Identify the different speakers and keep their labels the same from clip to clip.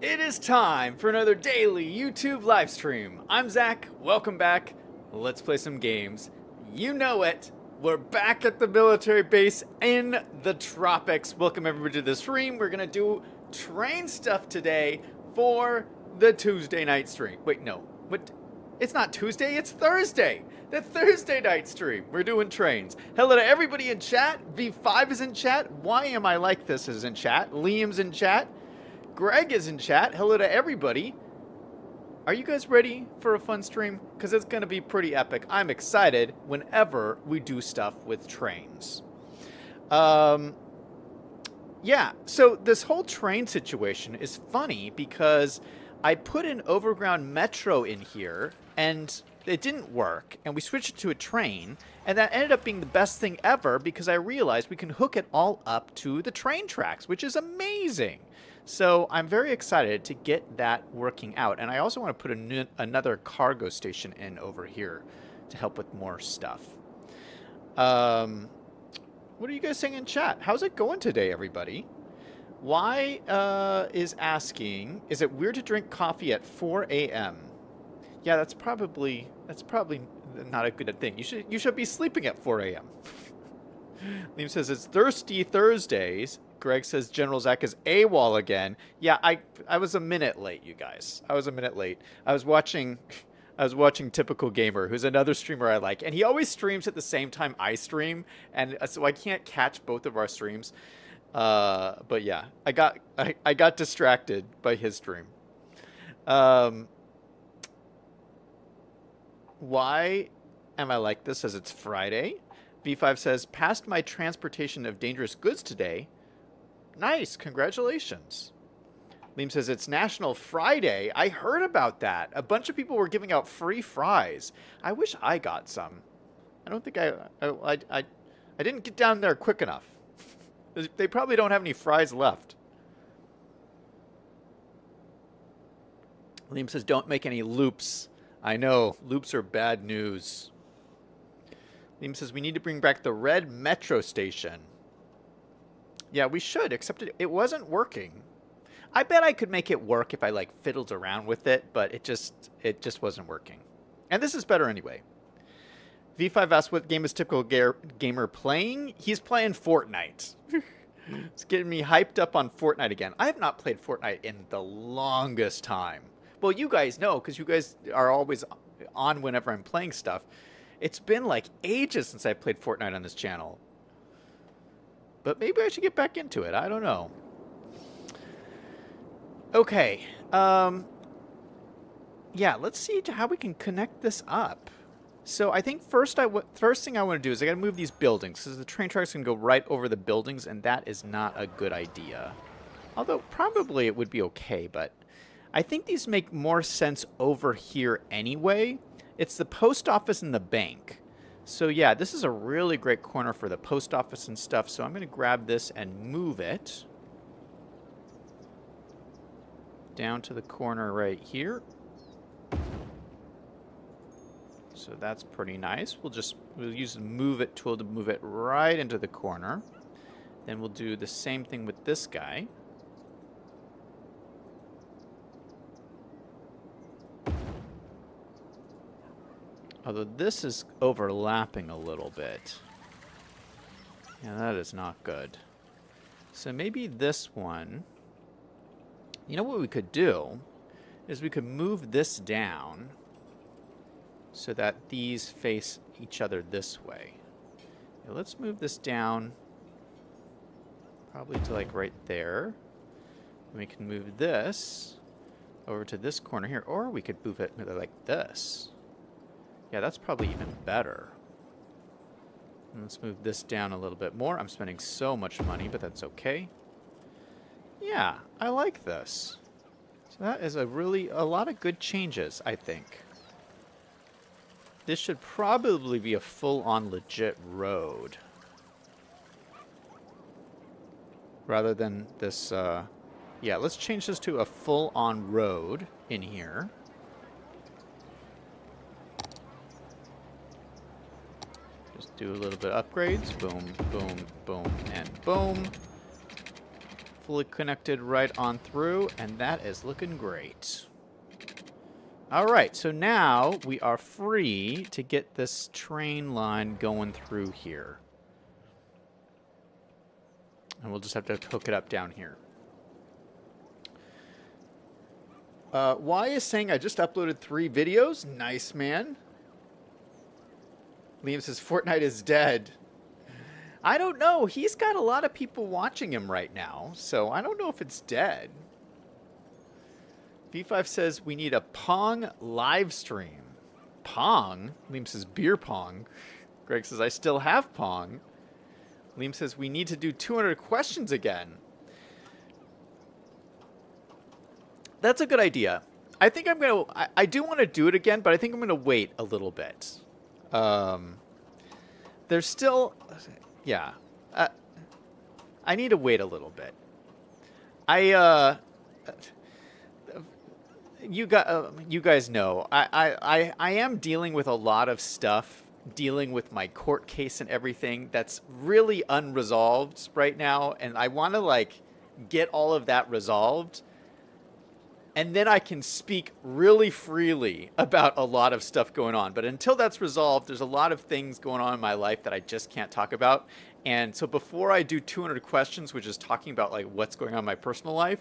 Speaker 1: It is time for another daily YouTube live stream. I'm Zach. Welcome back. Let's play some games. You know it. We're back at the military base in the tropics. Welcome everybody to the stream. We're going to do train stuff today for the Tuesday night stream. Wait, no. What? It's not Tuesday, it's Thursday. The Thursday night stream. We're doing trains. Hello to everybody in chat. V5 is in chat. Why Am I Like This is in chat. Liam's in chat. Greg is in chat. Hello to everybody. Are you guys ready for a fun stream? Because it's going to be pretty epic. I'm excited whenever we do stuff with trains. Yeah, so this whole train situation is funny because I put an overground metro in here and it didn't work, and we switched it to a train, and that ended up being the best thing ever because I realized we can hook it all up to the train tracks, which is amazing. So I'm very excited to get that working out. And I also want to put another cargo station in over here to help with more stuff. What are you guys saying in chat? How's it going today, everybody? Y is asking, is it weird to drink coffee at 4 a.m.? Yeah, that's probably not a good thing. You should be sleeping at 4 a.m. Liam says it's Thirsty Thursdays. Greg says General Zach is AWOL again. Yeah, I was a minute late, you guys. I was a minute late. I was watching Typical Gamer, who's another streamer I like, and he always streams at the same time I stream, and so I can't catch both of our streams. But yeah, I got distracted by his stream. Why Am I Like This says it's Friday. V5 says passed my transportation of dangerous goods today. Nice, congratulations. Liam says it's National Friday. I heard about that. A bunch of people were giving out free fries. I wish I got some. I don't think I didn't get down there quick enough. They probably don't have any fries left. Liam says don't make any loops. I know, loops are bad news. Liam says we need to bring back the red metro station. Yeah, we should, except it wasn't working. I bet I could make it work if I like fiddled around with it, but it just wasn't working. And this is better anyway. V5 asked what game is Typical Gamer playing. He's playing Fortnite. It's getting me hyped up on Fortnite again. I have not played Fortnite in the longest time. Well, you guys know, because you guys are always on whenever I'm playing stuff. It's been like ages since I played Fortnite on this channel. But maybe I should get back into it. I don't know. Okay. Yeah, let's see how we can connect this up. So I think first thing I want to do is I got to move these buildings, because the train tracks can go right over the buildings, and that is not a good idea. Although probably it would be okay, but I think these make more sense over here anyway. It's the post office and the bank. So yeah, this is a really great corner for the post office and stuff. So I'm going to grab this and move it down to the corner right here. So that's pretty nice. We'll use the move it tool to move it right into the corner. Then we'll do the same thing with this guy. Although this is overlapping a little bit. Yeah, that is not good. So maybe this one... You know what we could do? Is we could move this down so that these face each other this way. Yeah, let's move this down probably to like right there. We can move this over to this corner here, or we could move it like this. Yeah, that's probably even better. And let's move this down a little bit more. I'm spending so much money, but that's okay. Yeah, I like this. So that is a lot of good changes, I think. This should probably be a full-on legit road. Rather than this, yeah, let's change this to a full-on road in here. Just do a little bit of upgrades. Boom, boom, boom, and boom. fully connected right on through, and that is looking great. All right, so now we are free to get this train line going through here. And we'll just have to hook it up down here. Y is saying, I just uploaded 3 videos. Nice, man. Liam says, Fortnite is dead. I don't know. He's got a lot of people watching him right now, so I don't know if it's dead. V5 says, we need a Pong live stream. Pong? Liam says, beer pong. Greg says, I still have Pong. Liam says, we need to do 200 questions again. That's a good idea. I think I'm going to... I do want to do it again, but I think I'm going to wait a little bit. There's still... Yeah. I need to wait a little bit. You guys know, I am dealing with a lot of stuff, dealing with my court case and everything that's really unresolved right now, and I want to, like, get all of that resolved, and then I can speak really freely about a lot of stuff going on. But until that's resolved, there's a lot of things going on in my life that I just can't talk about. And so before I do 200 questions, which is talking about, like, what's going on in my personal life,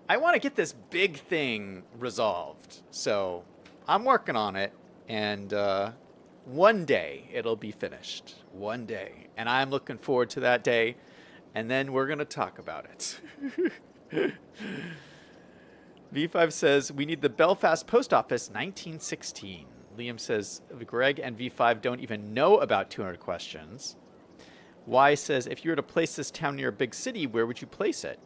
Speaker 1: I want to get this big thing resolved. So I'm working on it, and one day it'll be finished. One day. And I'm looking forward to that day, and then we're going to talk about it. V5 says, we need the Belfast Post Office 1916. Liam says, Greg and V5 don't even know about 200 questions. Y says, if you were to place this town near a big city, where would you place it?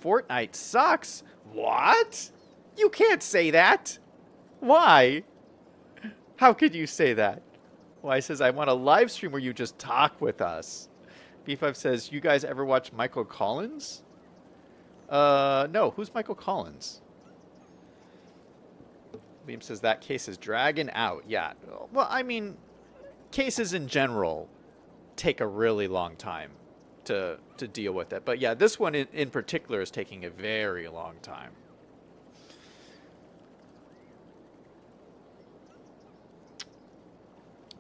Speaker 1: Fortnite sucks. What? You can't say that. Why? How could you say that? Y says, I want a live stream where you just talk with us. B5 says, you guys ever watch Michael Collins? No. Who's Michael Collins? Liam says, that case is dragging out. Yeah. Well, I mean, cases in general take a really long time to deal with it. But yeah, this one in particular is taking a very long time.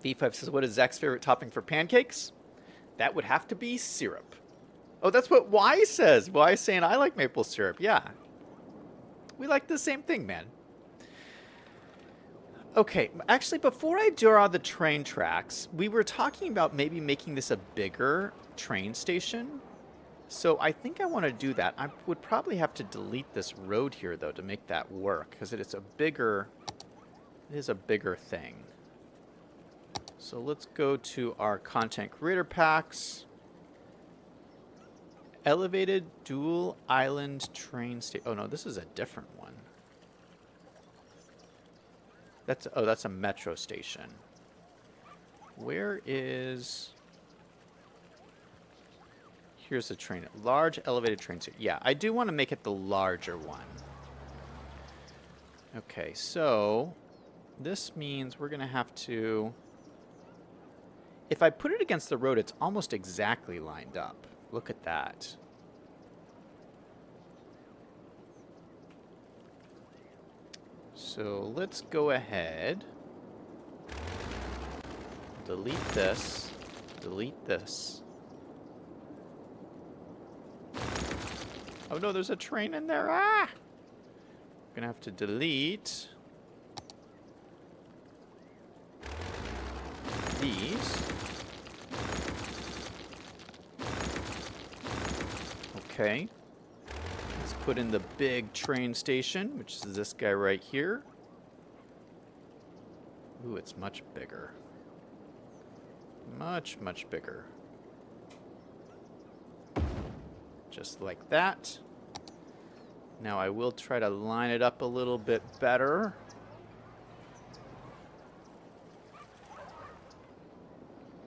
Speaker 1: V5 says, what is Zach's favorite topping for pancakes? That would have to be syrup. Oh, that's what Y says. Y is saying, I like maple syrup. Yeah. We like the same thing, man. Okay, actually, before I draw the train tracks, we were talking about maybe making this a bigger train station. So I think I want to do that. I would probably have to delete this road here, though, to make that work, because it is a bigger thing. So let's go to our content creator packs. Elevated dual island train station. Oh, no, this is a different one. That's a metro station. Where is... Here's the train. Large elevated train station. Yeah, I do want to make it the larger one. Okay, so this means we're going to have to... If I put it against the road, it's almost exactly lined up. Look at that. So let's go ahead, delete this, delete this. Oh no, there's a train in there. Ah! I'm gonna have to delete these. Okay. Put in the big train station, which is this guy right here. Ooh, it's much bigger. Much, much bigger. Just like that. Now I will try to line it up a little bit better.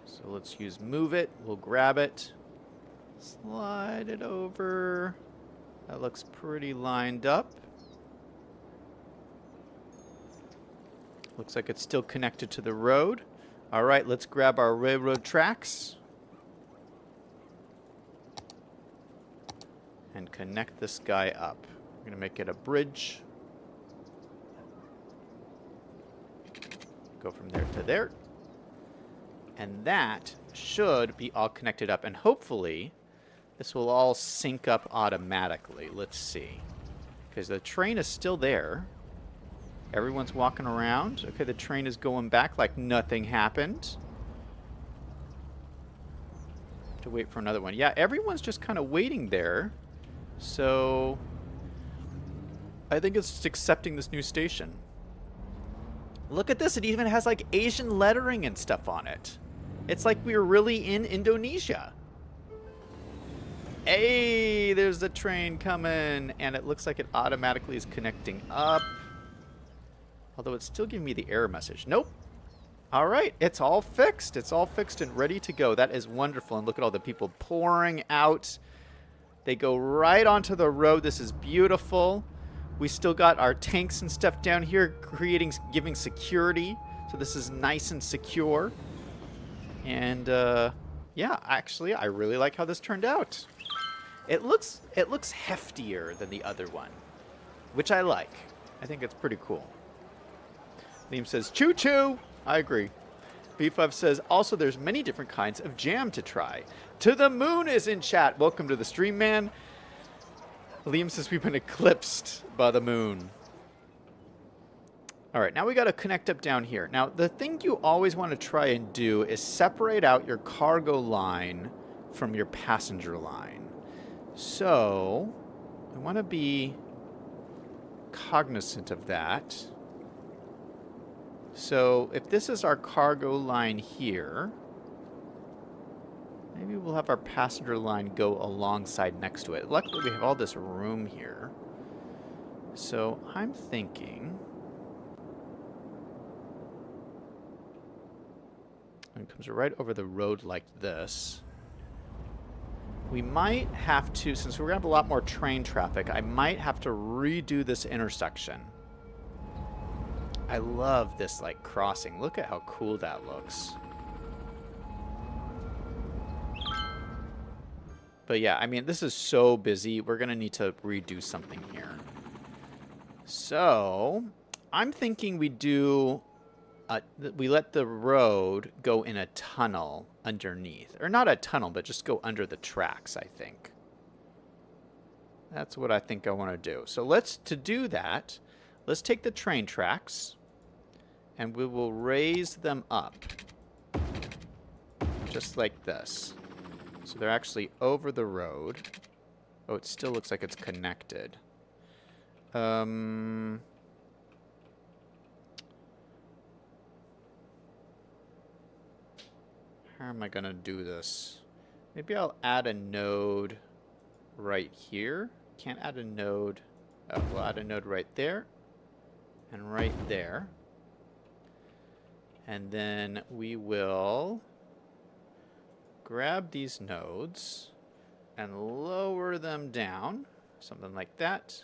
Speaker 1: So let's use move it. We'll grab it. Slide it over. That looks pretty lined up. Looks like it's still connected to the road. All right, let's grab our railroad tracks. and connect this guy up. I'm going to make it a bridge. Go from there to there. And that should be all connected up. And hopefully, this will all sync up automatically. Let's see. Because the train is still there. Everyone's walking around. Okay, the train is going back like nothing happened. To wait for another one. Yeah, everyone's just kind of waiting there. So I think it's just accepting this new station. Look at this. It even has like Asian lettering and stuff on it. It's like we're really in Indonesia. Hey, there's the train coming. And it looks like it automatically is connecting up. Although it's still giving me the error message. Nope. All right. It's all fixed. It's all fixed and ready to go. That is wonderful. And look at all the people pouring out. They go right onto the road. This is beautiful. We still got our tanks and stuff down here giving security. So this is nice and secure. And yeah, actually, I really like how this turned out. It looks heftier than the other one, which I like. I think it's pretty cool. Liam says, choo-choo. I agree. B5 says, also there's many different kinds of jam to try. To the Moon is in chat. Welcome to the stream, man. Liam says we've been eclipsed by the moon. All right, now we got to connect up down here. Now, the thing you always want to try and do is separate out your cargo line from your passenger line. So, I want to be cognizant of that. So, if this is our cargo line here, maybe we'll have our passenger line go alongside next to it. Luckily, we have all this room here. So, I'm thinking... and it comes right over the road like this. We might have to, since we're going to have a lot more train traffic, I might have to redo this intersection. I love this, like, crossing. Look at how cool that looks. But yeah, I mean, this is so busy. We're going to need to redo something here. So, I'm thinking we do... we let the road go in a tunnel underneath. Or not a tunnel, but just go under the tracks, I think. That's what I think I want to do. So to do that, let's take the train tracks and we will raise them up. Just like this. So they're actually over the road. Oh, it still looks like it's connected. How am I going to do this? Maybe I'll add a node right here. Can't add a node. Oh, we'll add a node right there. And right there. And then we will grab these nodes and lower them down. Something like that.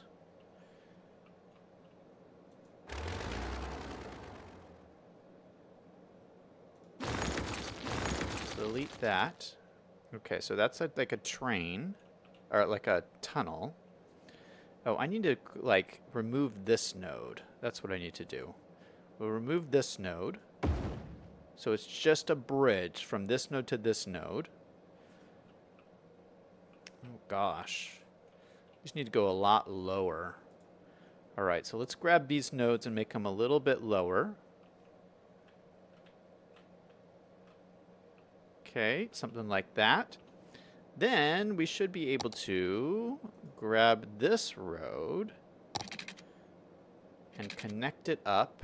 Speaker 1: Delete that. Okay, so that's like a train, or like a tunnel. Oh, I need to, like, remove this node. That's what I need to do. We'll remove this node. So it's just a bridge from this node to this node. Oh, gosh. Just need to go a lot lower. All right, so let's grab these nodes and make them a little bit lower. Okay, something like that. Then we should be able to grab this road and connect it up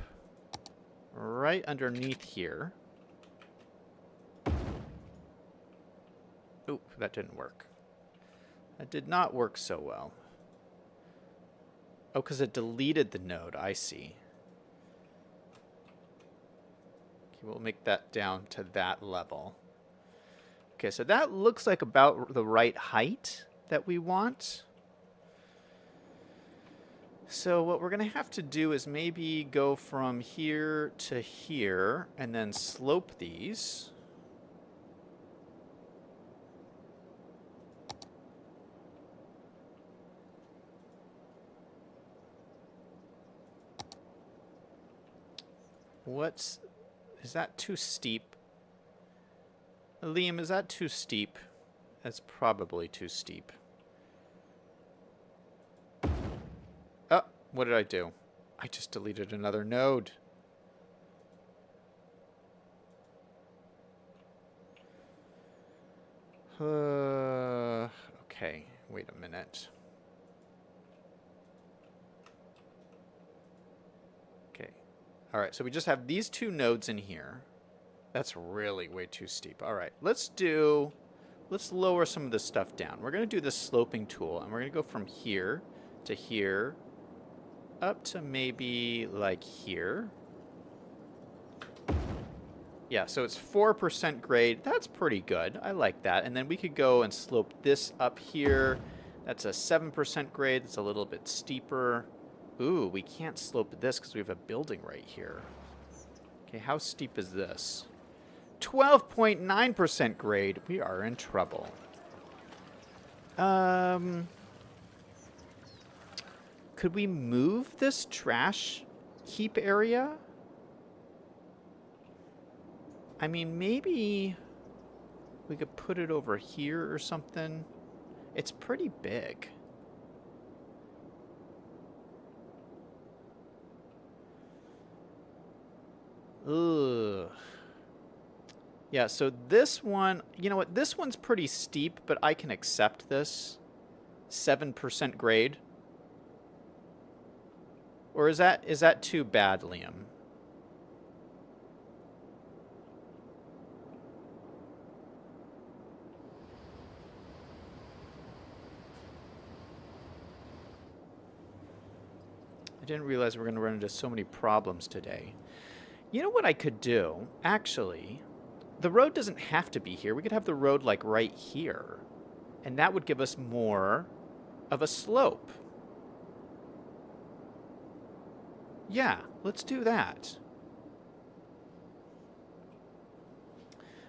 Speaker 1: right underneath here. Oop, that didn't work. That did not work so well. Oh, because it deleted the node. I see. Okay, we'll make that down to that level. Okay, so that looks like about the right height that we want. So what we're going to have to do is maybe go from here to here and then slope these. Is that too steep? Liam, is that too steep? That's probably too steep. Oh, what did I do? I just deleted another node. Okay, wait a minute. Okay. All right, so we just have these two nodes in here. That's really way too steep. All right, let's lower some of this stuff down. We're going to do this sloping tool, and we're going to go from here to here, up to maybe like here. Yeah, so it's 4% grade. That's pretty good. I like that. And then we could go and slope this up here. That's a 7% grade. It's a little bit steeper. Ooh, we can't slope this because we have a building right here. Okay, how steep is this? 12.9% grade. We are in trouble. Could we move this trash heap area? I mean, maybe we could put it over here or something. It's pretty big. Ugh. Yeah, so this one, you know what? This one's pretty steep, but I can accept this. 7% grade. Or is that too bad, Liam? I didn't realize we were going to run into so many problems today. You know what I could do? Actually, the road doesn't have to be here. We could have the road like right here. And that would give us more of a slope. Yeah, let's do that.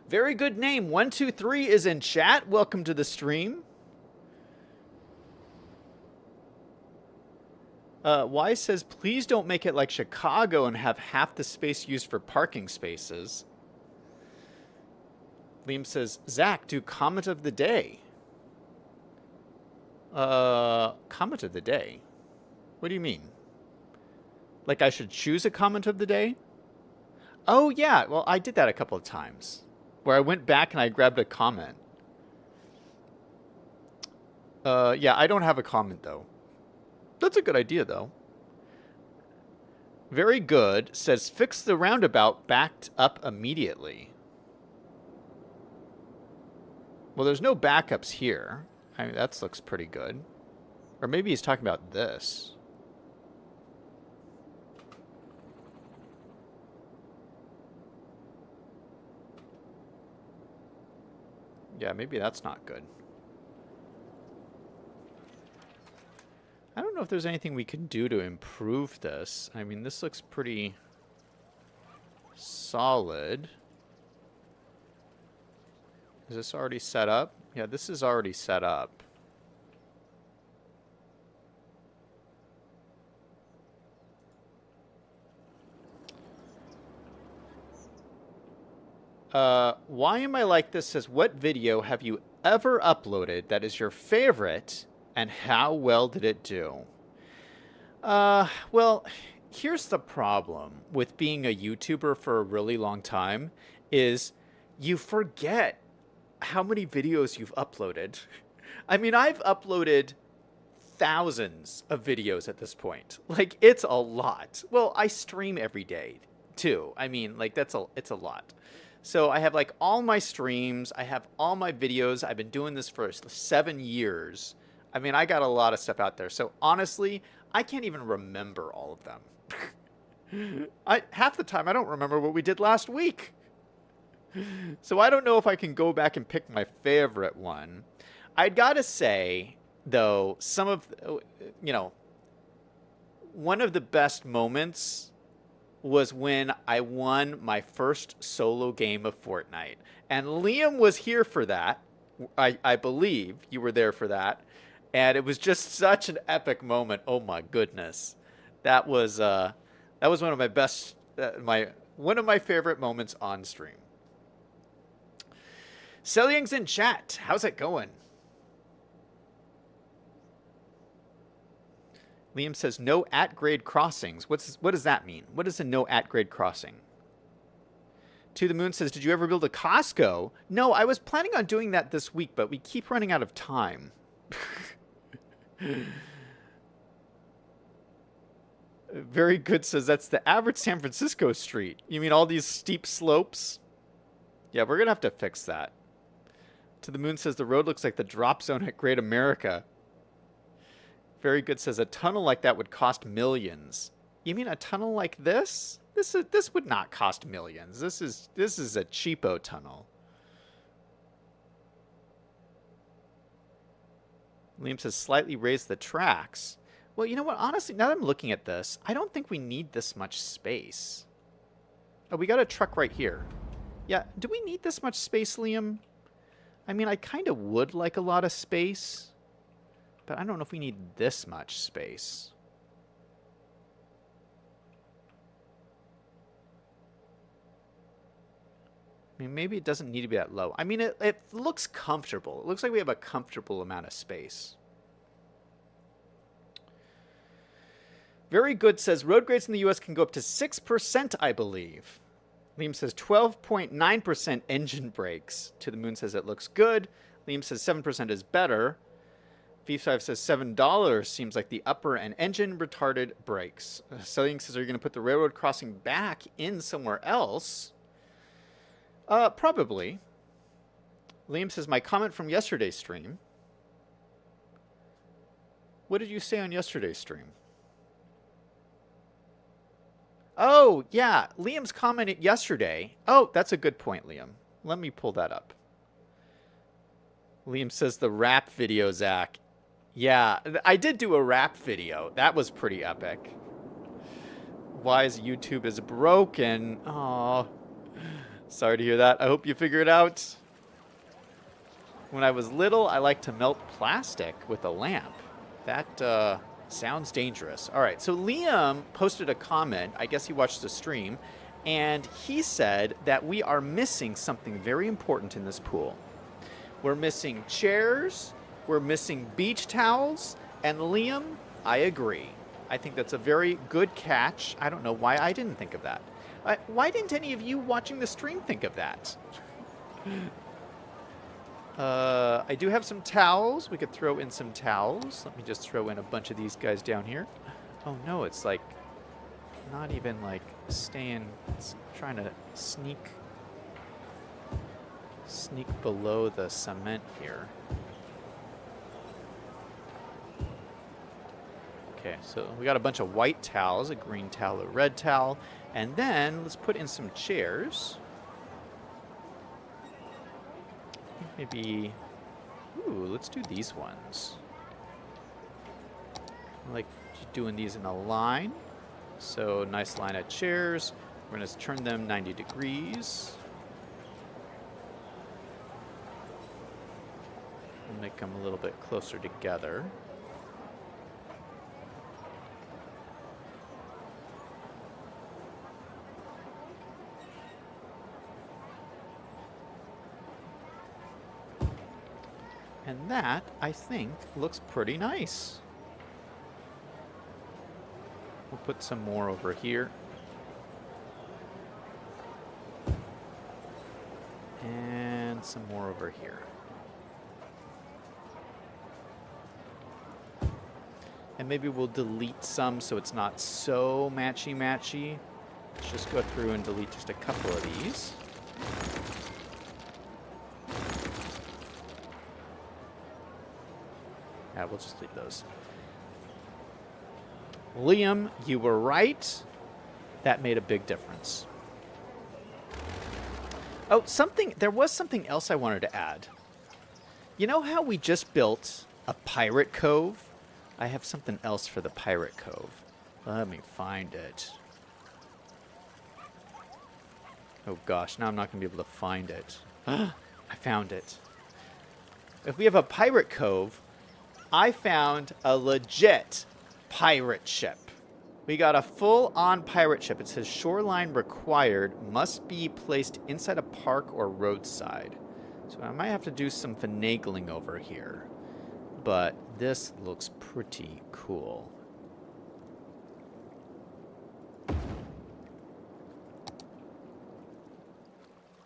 Speaker 1: Very good name. 123 is in chat. Welcome to the stream. Y says, please don't make it like Chicago and have half the space used for parking spaces. Liam says, Zach, do comment of the day. Comment of the day? What do you mean? Like I should choose a comment of the day? Oh, yeah. Well, I did that a couple of times. Where I went back and I grabbed a comment. Yeah, I don't have a comment, though. That's a good idea, though. Very good. Says, fix the roundabout backed up immediately. Well, there's no backups here. I mean, that looks pretty good. Or maybe he's talking about this. Yeah, maybe that's not good. I don't know if there's anything we can do to improve this. I mean, this looks pretty solid. Is this already set up? Yeah, this is already set up. Why am I like this? Says, what video have you ever uploaded that is your favorite, and how well did it do? Well, here's the problem with being a YouTuber for a really long time is you forget how many videos you've uploaded. I mean, I've uploaded thousands of videos at this point. Like, it's a lot. Well, I stream every day too. I mean, like, it's a lot. So I have like all my streams, I have all my videos. I've been doing this for 7 years. I mean, I got a lot of stuff out there. So honestly, I can't even remember all of them. Half the time, I don't remember what we did last week. So I don't know if I can go back and pick my favorite one. I'd got to say, though, some of, one of the best moments was when I won my first solo game of Fortnite. And Liam was here for that. I believe you were there for that. And it was just such an epic moment. Oh my goodness. That was one of my best, One of my favorite moments on stream. Selyang's in chat. How's it going? Liam says no at-grade crossings. What does that mean? What is a no at-grade crossing? To the Moon says, did you ever build a Costco? No, I was planning on doing that this week, but we keep running out of time. Very Good says, that's the average San Francisco street. You mean all these steep slopes? Yeah, we're going to have to fix that. To the Moon says, the road looks like the drop zone at Great America. Very Good says, a tunnel like that would cost millions. You mean a tunnel like this? This would not cost millions. This is a cheapo tunnel. Liam says, slightly raise the tracks. Well, you know what? Honestly, now that I'm looking at this, I don't think we need this much space. Oh, we got a truck right here. Yeah, do we need this much space, Liam? I mean, I kind of would like a lot of space, but I don't know if we need this much space. I mean, maybe it doesn't need to be that low. I mean, it looks comfortable. It looks like we have a comfortable amount of space. Very Good says, road grades in the U.S. can go up to 6%, I believe. Liam says 12.9% engine brakes. To the Moon says it looks good. Liam says 7% is better. V5 says $7 seems like the upper and engine retarded brakes. Selling says, are you going to put the railroad crossing back in somewhere else? Probably. Liam says, my comment from yesterday's stream. What did you say on yesterday's stream? Oh, yeah. Liam's comment yesterday. Oh, that's a good point, Liam. Let me pull that up. Liam says the rap video, Zach. Yeah, I did do a rap video. That was pretty epic. Why is YouTube is broken? Aww. Sorry to hear that. I hope you figure it out. When I was little, I liked to melt plastic with a lamp. That sounds dangerous. All right, so Liam posted a comment. I guess he watched the stream. And he said that we are missing something very important in this pool. We're missing chairs. We're missing beach towels. And Liam, I agree. I think that's a very good catch. I don't know why I didn't think of that. Why didn't any of you watching the stream think of that? I do have some towels. We could throw in some towels. Let me just throw in a bunch of these guys down here. Oh no, it's like not even like staying. It's trying to sneak below the cement here. Okay, so we got a bunch of white towels, a green towel, a red towel, and then let's put in some chairs. Maybe, ooh, let's do these ones. I like doing these in a line. So nice line of chairs. We're gonna turn them 90 degrees. We'll make them a little bit closer together. And that, I think, looks pretty nice. We'll put some more over here. And some more over here. And maybe we'll delete some so it's not so matchy-matchy. Let's just go through and delete just a couple of these. Yeah, we'll just leave those. Liam, you were right. That made a big difference. Oh, there was something else I wanted to add. You know how we just built a pirate cove? I have something else for the pirate cove. Let me find it. Oh gosh, now I'm not going to be able to find it. I found it. If we have a pirate cove, I found a legit pirate ship. We got a full-on pirate ship. It says shoreline required, must be placed inside a park or roadside. So I might have to do some finagling over here. But this looks pretty cool.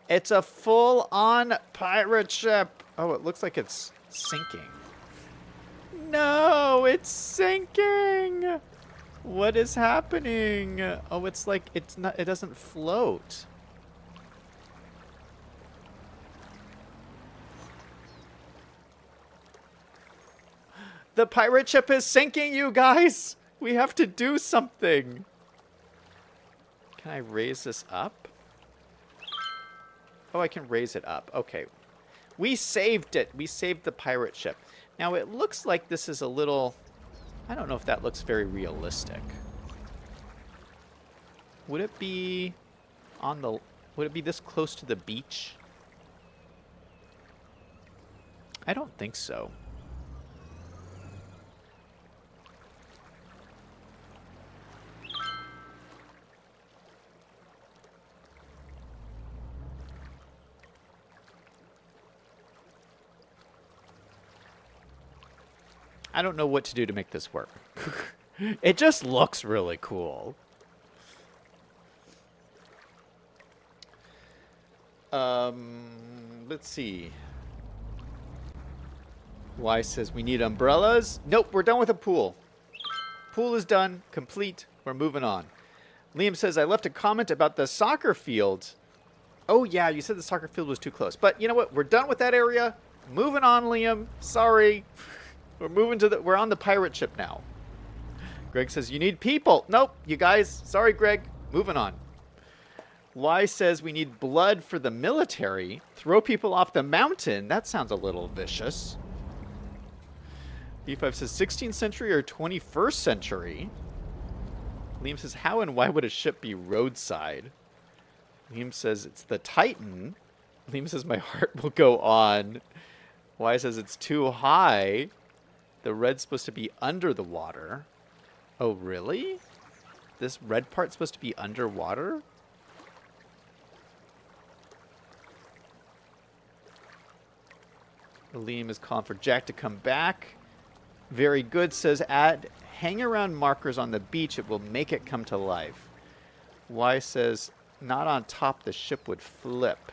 Speaker 1: It's a full-on pirate ship. Oh, it looks like it's sinking. No, it's sinking. What is happening? Oh, it's like it's not. It doesn't float. The pirate ship is sinking, you guys. We have to do something. Can I raise this up? Oh, I can raise it up. Okay. We saved it. We saved the pirate ship. Now, it looks like this is a little... I don't know if that looks very realistic. Would it be on the... Would it be this close to the beach? I don't think so. I don't know what to do to make this work. It just looks really cool. Let's see. Y says we need umbrellas. Nope, we're done with the pool. Pool is done, complete. We're moving on. Liam says I left a comment about the soccer field. Oh yeah, you said the soccer field was too close. But you know what? We're done with that area. Moving on, Liam. Sorry. We're on the pirate ship now. Greg says, you need people. Nope, you guys. Sorry, Greg. Moving on. Y says we need blood for the military. Throw people off the mountain. That sounds a little vicious. B5 says 16th century or 21st century. Liam says, how and why would a ship be roadside? Liam says, it's the Titan. Liam says, my heart will go on. Y says, it's too high. The red's supposed to be under the water. Oh, really? This red part's supposed to be underwater? Liam is calling for Jack to come back. Very good, says add hang around markers on the beach. It will make it come to life. Y says not on top, the ship would flip.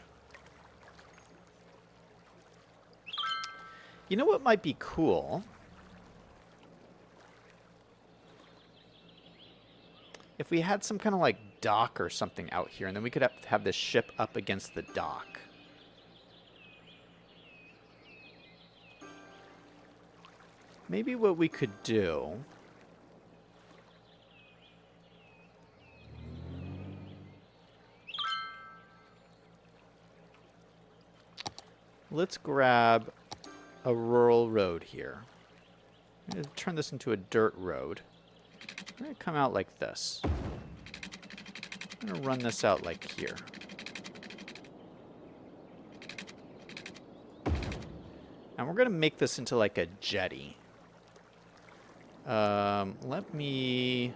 Speaker 1: You know what might be cool? If we had some kind of like dock or something out here, and then we could have this ship up against the dock. Maybe what we could do... Let's grab a rural road here. I'm going to turn this into a dirt road. I'm going to come out like this. I'm going to run this out like here. And we're going to make this into like a jetty. Let me...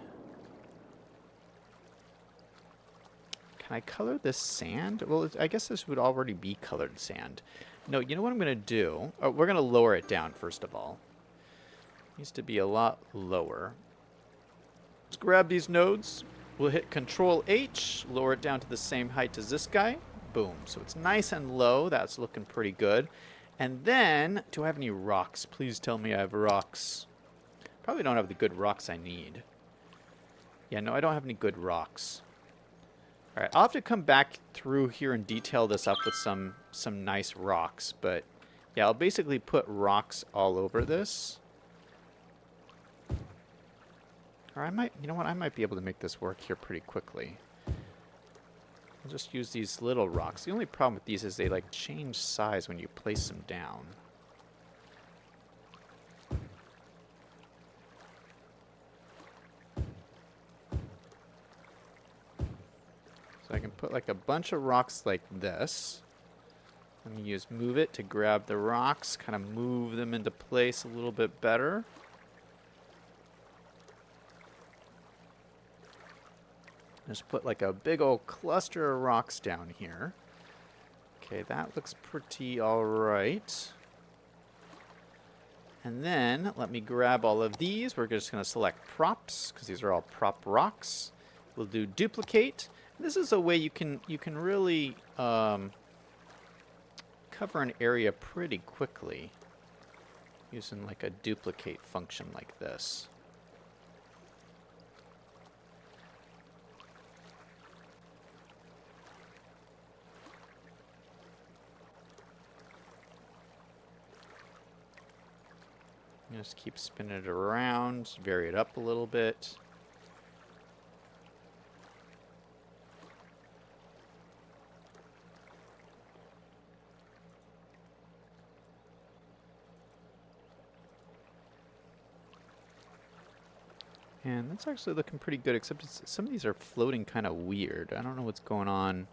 Speaker 1: Can I color this sand? Well, I guess this would already be colored sand. No, you know what I'm going to do? Oh, we're going to lower it down, first of all. It needs to be a lot lower. Let's grab these nodes. We'll hit Control H, lower it down to the same height as this guy. Boom. So it's nice and low. That's looking pretty good. And then, do I have any rocks? Please tell me I have rocks. Probably don't have the good rocks I need. Yeah, no, I don't have any good rocks. All right, I'll have to come back through here and detail this up with some nice rocks. But yeah, I'll basically put rocks all over this. Or I might, you know what, I might be able to make this work here pretty quickly. I'll just use these little rocks. The only problem with these is they like change size when you place them down. So I can put like a bunch of rocks like this. Let me use move it to grab the rocks, kind of move them into place a little bit better. Just put like a big old cluster of rocks down here. Okay, that looks pretty all right. And then let me grab all of these. We're just going to select props because these are all prop rocks. We'll do duplicate. This is a way you can really cover an area pretty quickly using like a duplicate function like this. Just keep spinning it around, vary it up a little bit. And that's actually looking pretty good, except some of these are floating kind of weird. I don't know what's going on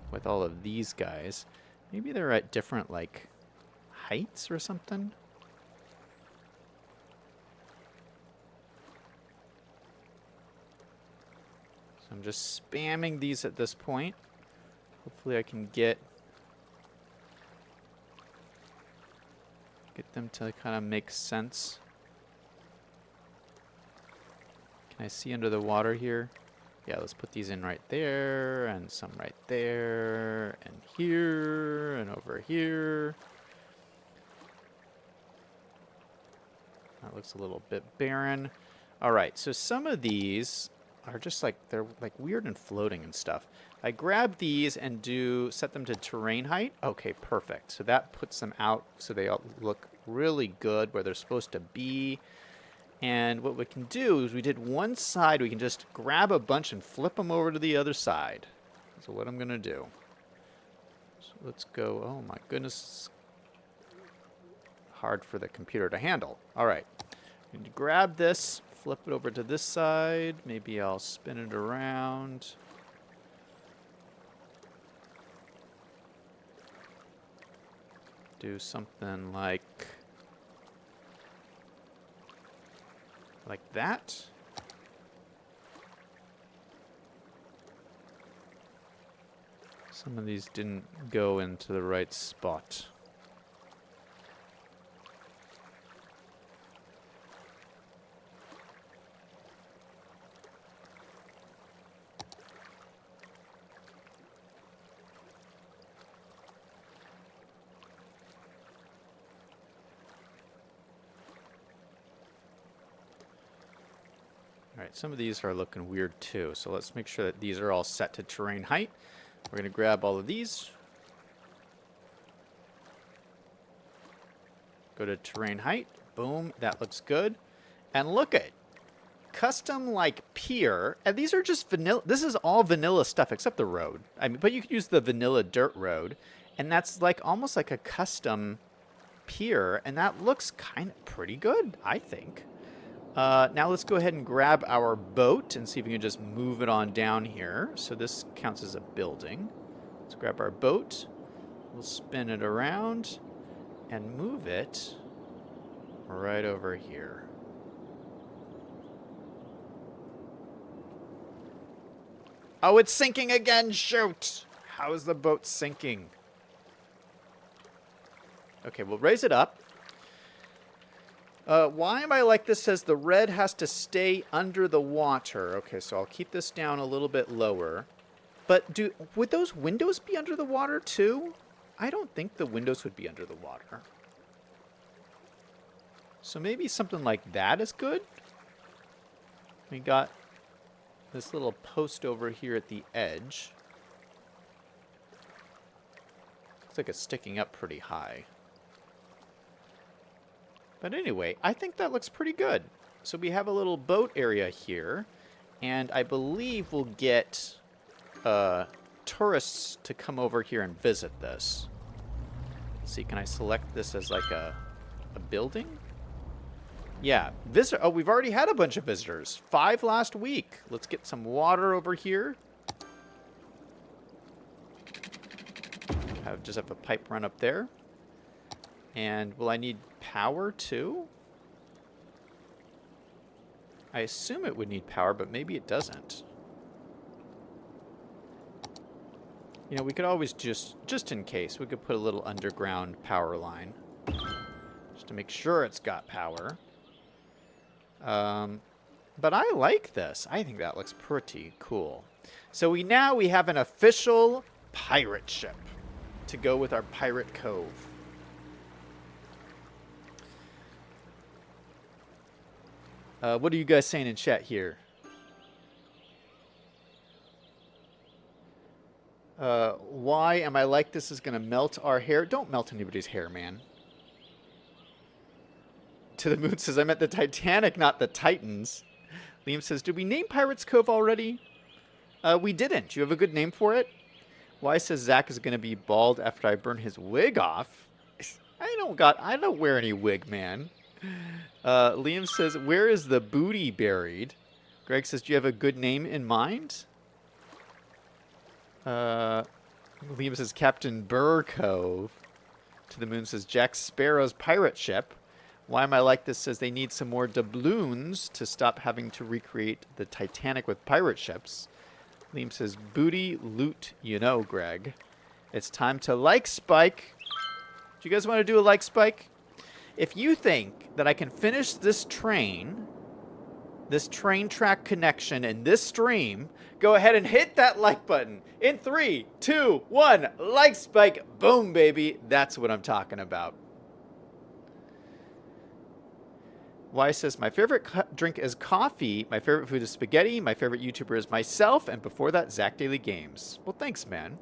Speaker 1: with all of these guys. Maybe they're at different, like, heights or something? I'm just spamming these at this point. Hopefully I can get them to kind of make sense. Can I see under the water here? Yeah, let's put these in right there, and some right there, and here, and over here. That looks a little bit barren. All right, so some of these are just like, they're like weird and floating and stuff. I grab these and set them to terrain height. Okay, perfect. So that puts them out so they all look really good where they're supposed to be. And what we can do is we did one side, we can just grab a bunch and flip them over to the other side. So what I'm gonna do. So let's go, oh my goodness. Hard for the computer to handle. All right, I'm gonna grab this, flip it over to this side. Maybe I'll spin it around. Do something like that. Some of these didn't go into the right spot. All right, some of these are looking weird too, so let's make sure that these are all set to terrain height. We're going to grab all of these. Go to terrain height. Boom, that looks good. And look at custom like pier. And these are just vanilla. This is all vanilla stuff except the road. I mean, but you could use the vanilla dirt road, and that's like almost like a custom pier, and that looks kind of pretty good, I think. Now let's go ahead and grab our boat and see if we can just move it on down here. So this counts as a building. Let's grab our boat. We'll spin it around and move it right over here. Oh, it's sinking again. Shoot. How is the boat sinking? Okay, we'll raise it up. Why am I like this? Says the red has to stay under the water. Okay, so I'll keep this down a little bit lower. But would those windows be under the water too? I don't think the windows would be under the water. So maybe something like that is good. We got this little post over here at the edge. Looks like it's sticking up pretty high. But anyway, I think that looks pretty good. So we have a little boat area here, and I believe we'll get tourists to come over here and visit this. Let's see, can I select this as like a building? Yeah, oh, we've already had a bunch of visitors. 5 last week. Let's get some water over here. Just have a pipe run up there. And will I need power too? I assume it would need power, but maybe it doesn't. You know, we could always just in case, we could put a little underground power line. Just to make sure it's got power. But I like this. I think that looks pretty cool. So we have an official pirate ship to go with our pirate cove. What are you guys saying in chat here? Why am I like this is going to melt our hair? Don't melt anybody's hair, man. To the Moon says, I meant the Titanic, not the Titans. Liam says, did we name Pirates Cove already? We didn't. You have a good name for it? Why says Zach is going to be bald after I burn his wig off? I don't wear any wig, man. Liam says, where is the booty buried? Greg says, do you have a good name in mind? Liam says, Captain Burr Cove. To the Moon says, Jack Sparrow's pirate ship. Why am I like this? Says they need some more doubloons to stop having to recreate the Titanic with pirate ships. Liam says, booty loot, you know, Greg. It's time to like spike. Do you guys want to do a like spike? If you think that I can finish this train track connection in this stream, go ahead and hit that like button. In 3, 2, 1, like spike. Boom, baby. That's what I'm talking about. Y says, my favorite drink is coffee. My favorite food is spaghetti. My favorite YouTuber is myself. And before that, Zach Daily Games. Well, thanks, man.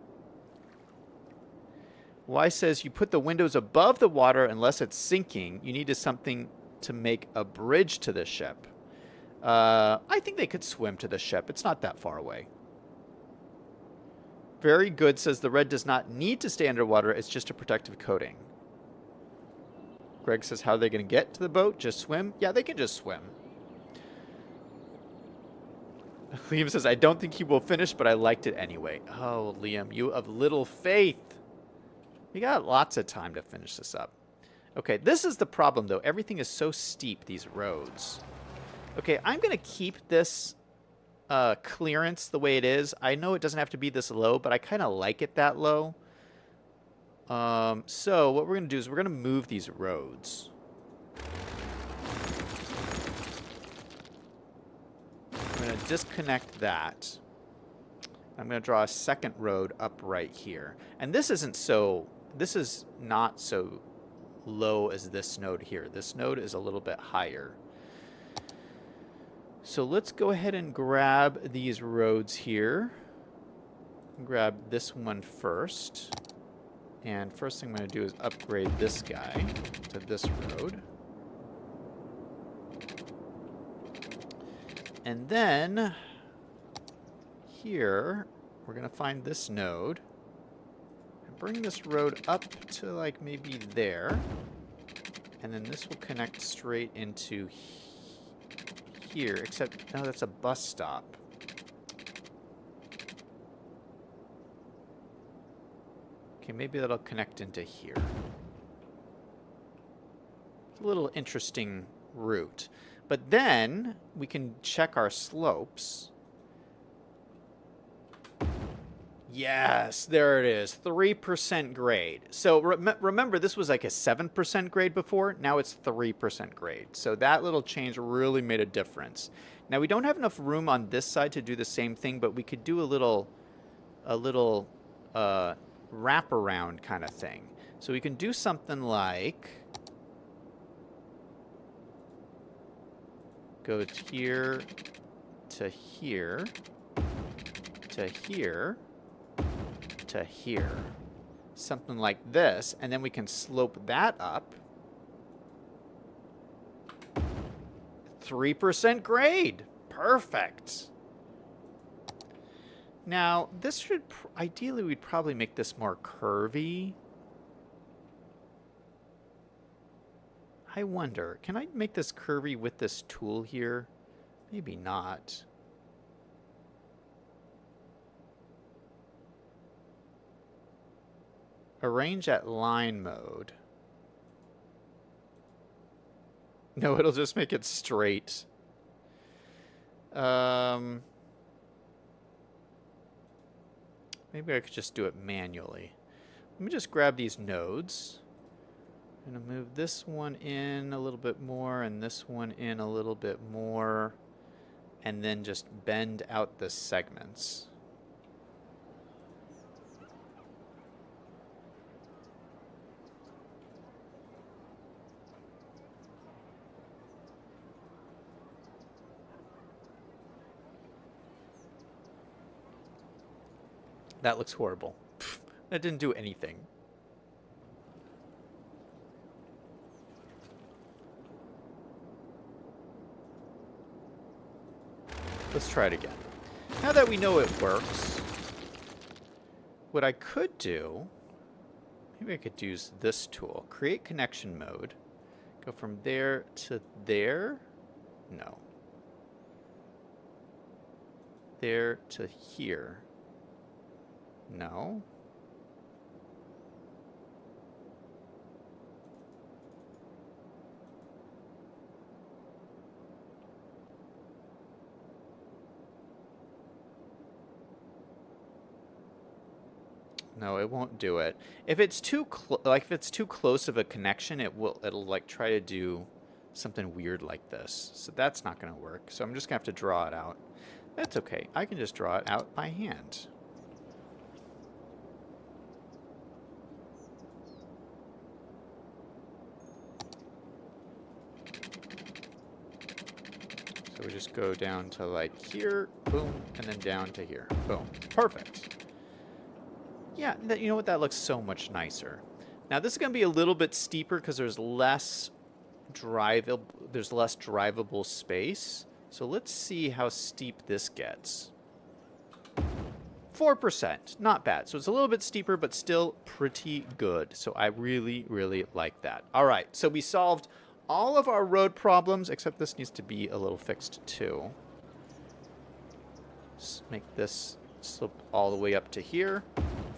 Speaker 1: Y says, you put the windows above the water unless it's sinking. You need something to make a bridge to the ship. I think they could swim to the ship. It's not that far away. Very good says, the red does not need to stay underwater. It's just a protective coating. Greg says, how are they going to get to the boat? Just swim? Yeah, they can just swim. Liam says, I don't think he will finish, but I liked it anyway. Oh, Liam, you of little faith. You got lots of time to finish this up. Okay, this is the problem, though. Everything is so steep, these roads. Okay, I'm going to keep this clearance the way it is. I know it doesn't have to be this low, but I kind of like it that low. So what we're going to do is we're going to move these roads. I'm going to disconnect that. I'm going to draw a second road up right here. And this is not so low as this node here. This node is a little bit higher. So let's go ahead and grab these roads here. Grab this one first. And first thing I'm going to do is upgrade this guy to this road. And then here, we're going to find this node. And bring this road up to like maybe there. And then this will connect straight into here. Except, no, that's a bus stop. Okay, maybe that'll connect into here. It's a little interesting route. But then we can check our slopes. Yes, there it is. 3% grade. So remember, this was like a 7% grade before. Now it's 3% grade. So that little change really made a difference. Now we don't have enough room on this side to do the same thing, but we could do a little wraparound kind of thing. So we can do something like go here to here to here to here. Something like this, and then we can slope that up. 3% grade. Perfect. Now, this should, ideally, we'd probably make this more curvy. I wonder, can I make this curvy with this tool here? Maybe not. Arrange at line mode. No, it'll just make it straight. Maybe I could just do it manually. Let me just grab these nodes. I'm going to move this one in a little bit more and this one in a little bit more. And then just bend out the segments. That looks horrible. That didn't do anything. Let's try it again. Now that we know it works, what I could do, maybe I could use this tool. Create connection mode. Go from there to there. No. There to here. No. No, it won't do it. If it's too if it's too close of a connection, it'll like try to do something weird like this. So that's not going to work. So I'm just going to have to draw it out. That's okay. I can just draw it out by hand. So we just go down to like here, boom, and then down to here. Boom. Perfect. Yeah, you know what? That looks so much nicer. Now this is going to be a little bit steeper because there's less drivable space. So let's see how steep this gets. 4%, not bad. So it's a little bit steeper, but still pretty good. So I really, really like that. All right, so we solved all of our road problems, except this needs to be a little fixed too. Let's make this slope all the way up to here.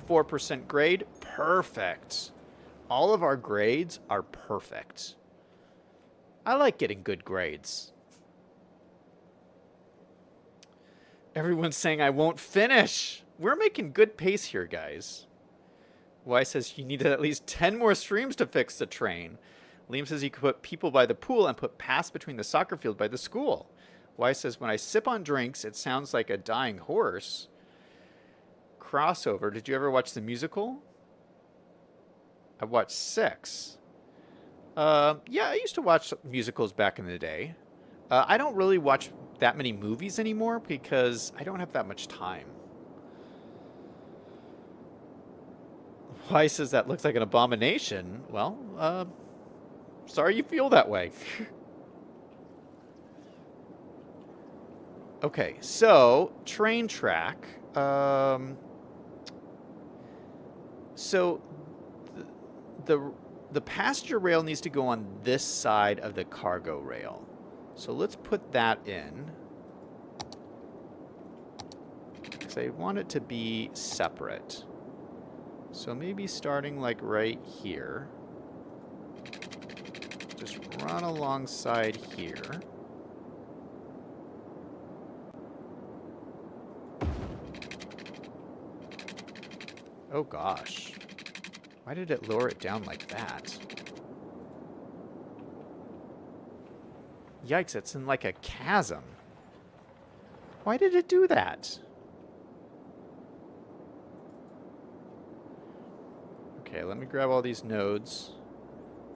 Speaker 1: 4% grade, perfect. All of our grades are perfect. I like getting good grades. Everyone's saying I won't finish. We're making good pace here, guys. Y says you needed at least 10 more streams to fix the train. Liam says you could put people by the pool and put paths between the soccer field by the school. Y says when I sip on drinks, it sounds like a dying horse. Crossover. Did you ever watch the musical? I watched 6. Yeah, I used to watch musicals back in the day. I don't really watch that many movies anymore because I don't have that much time. Why says that looks like an abomination? Well, sorry you feel that way. Okay, so train track. So the passenger rail needs to go on this side of the cargo rail. So let's put that in. Because I want it to be separate. So maybe starting like right here. Just run alongside here. Oh gosh. Why did it lower it down like that? Yikes, it's in like a chasm. Why did it do that? Okay, let me grab all these nodes.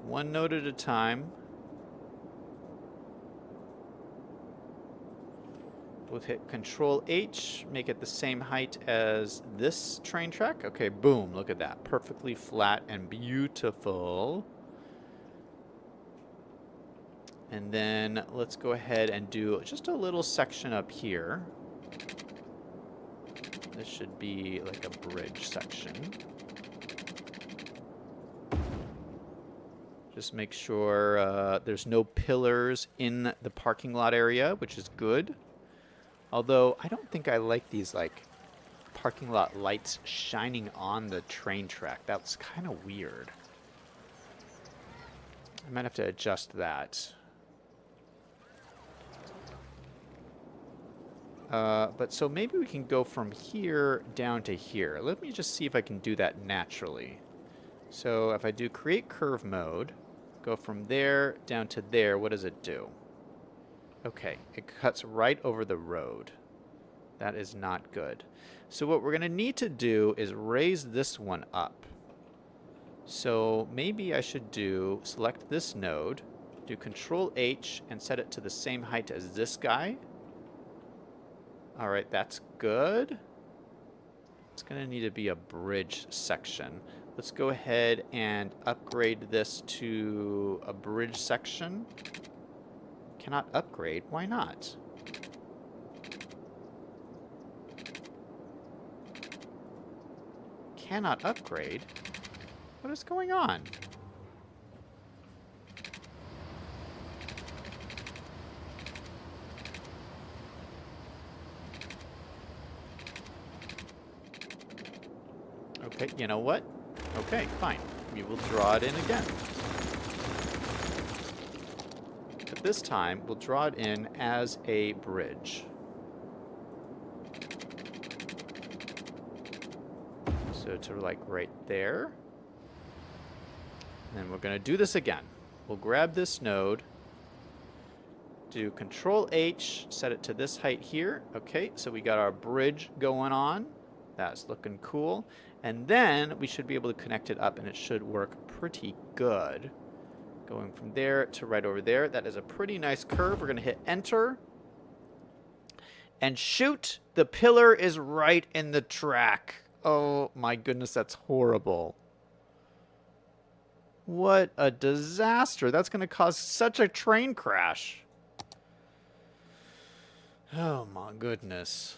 Speaker 1: One node at a time. We'll hit Control H, make it the same height as this train track. Okay, boom, look at that. Perfectly flat and beautiful. And then let's go ahead and do just a little section up here. This should be like a bridge section. Just make sure there's no pillars in the parking lot area, which is good. Although, I don't think I like these, like, parking lot lights shining on the train track. That's kind of weird. I might have to adjust that. But so maybe we can go from here down to here. Let me just see if I can do that naturally. So if I do create curve mode, go from there down to there, what does it do? Okay, it cuts right over the road. That is not good. So what we're going to need to do is raise this one up. So maybe I should select this node, do Control H and set it to the same height as this guy. All right, that's good. It's going to need to be a bridge section. Let's go ahead and upgrade this to a bridge section. Cannot upgrade. Why not? Cannot upgrade? What is going on? Okay, you know what? Okay, fine. We will draw it in again. But this time, we'll draw it in as a bridge. So to like right there. And then we're going to do this again. We'll grab this node, do Control H, set it to this height here. Okay, so we got our bridge going on. That's looking cool. And then we should be able to connect it up and it should work pretty good. Going from there to right over there. That is a pretty nice curve. We're going to hit enter. And shoot, the pillar is right in the track. Oh my goodness, that's horrible. What a disaster. That's going to cause such a train crash. Oh my goodness.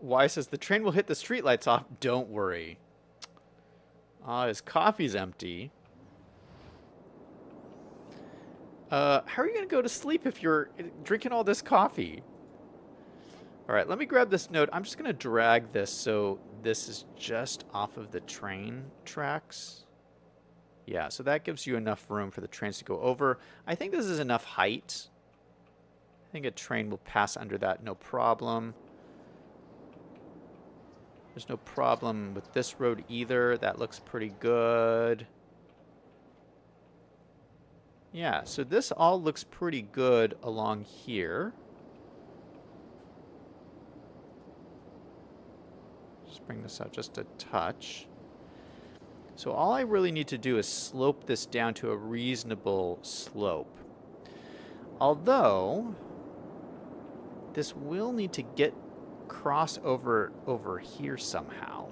Speaker 1: Y says the train will hit the streetlights off. Don't worry. His coffee's empty. How are you going to go to sleep if you're drinking all this coffee? All right, let me grab this node. I'm just going to drag this so this is just off of the train tracks. Yeah, so that gives you enough room for the trains to go over. I think this is enough height. I think a train will pass under that, no problem. There's no problem with this road either. That looks pretty good. Yeah, so this all looks pretty good along here. Just bring this out just a touch. So all I really need to do is slope this down to a reasonable slope. Although, this will need to get cross over here somehow.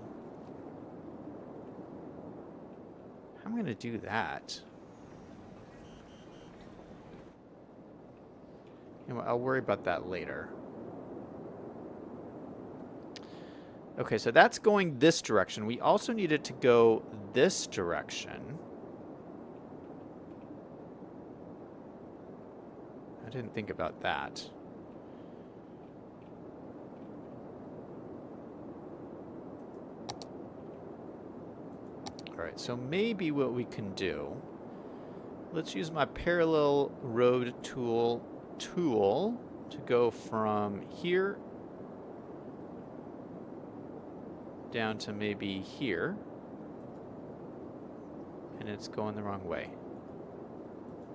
Speaker 1: How am I going to do that? You know, I'll worry about that later. Okay, so that's going this direction. We also need it to go this direction. I didn't think about that. All right, so maybe what we can do, let's use my parallel road tool to go from here down to maybe here. And it's going the wrong way.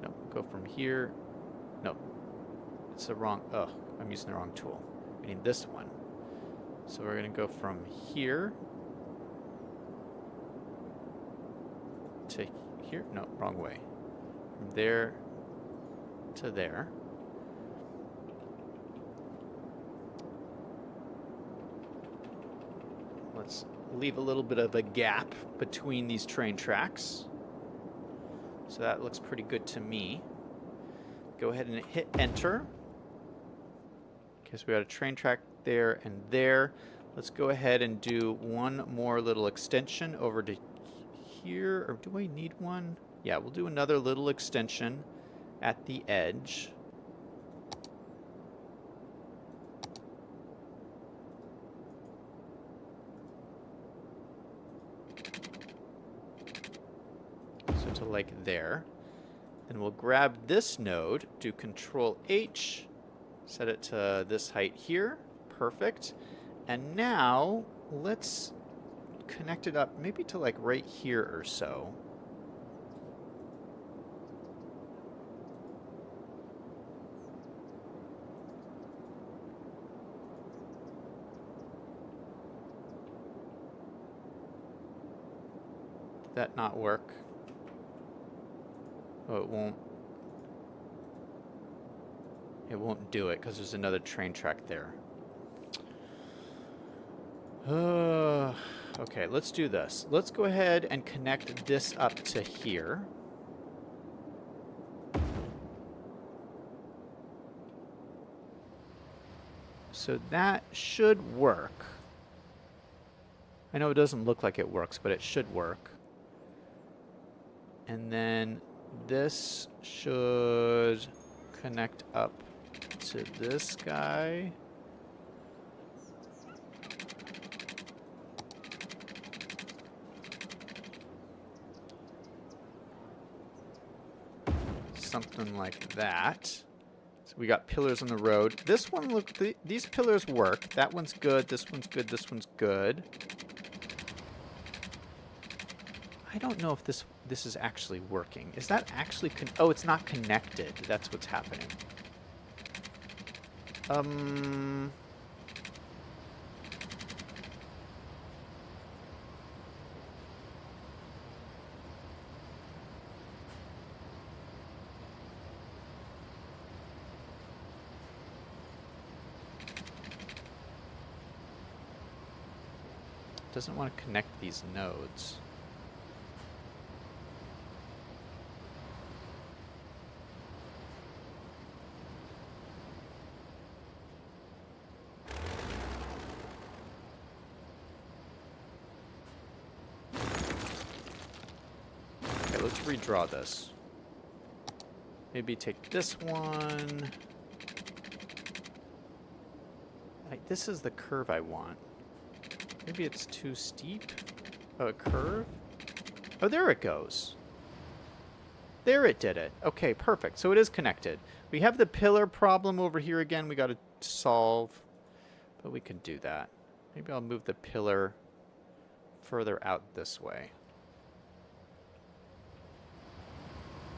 Speaker 1: No, go from here. No, it's the wrong, oh, I'm using the wrong tool. I need this one. So we're going to go from here to here. No, wrong way. From there to there. Let's leave a little bit of a gap between these train tracks. So that looks pretty good to me. Go ahead and hit enter. Okay, so we got a train track there and there. Let's go ahead and do one more little extension over to here. Or do I need one? Yeah, we'll do another little extension at the edge. So to like there. Then we'll grab this node, do Control H, Set it to this height here. Perfect. And now let's connect it up maybe to like right here or so. Did that not work? Oh, it won't. It won't do it because there's another train track there. Okay, let's do this. Let's go ahead and connect this up to here. So that should work. I know it doesn't look like it works, but it should work. And then this should connect up to this guy. Something like that. So we got pillars on the road. This one, look, these pillars work. That one's good. This one's good. This one's good. I don't know if this is actually working. Is that actually oh, it's not connected. That's what's happening. Doesn't want to connect these nodes. Okay, let's redraw this. Maybe take this one. This is the curve I want. Maybe it's too steep of a curve. Oh, there it goes. There it did it. Okay, perfect. So it is connected. We have the pillar problem over here again we got to solve. But we can do that. Maybe I'll move the pillar further out this way.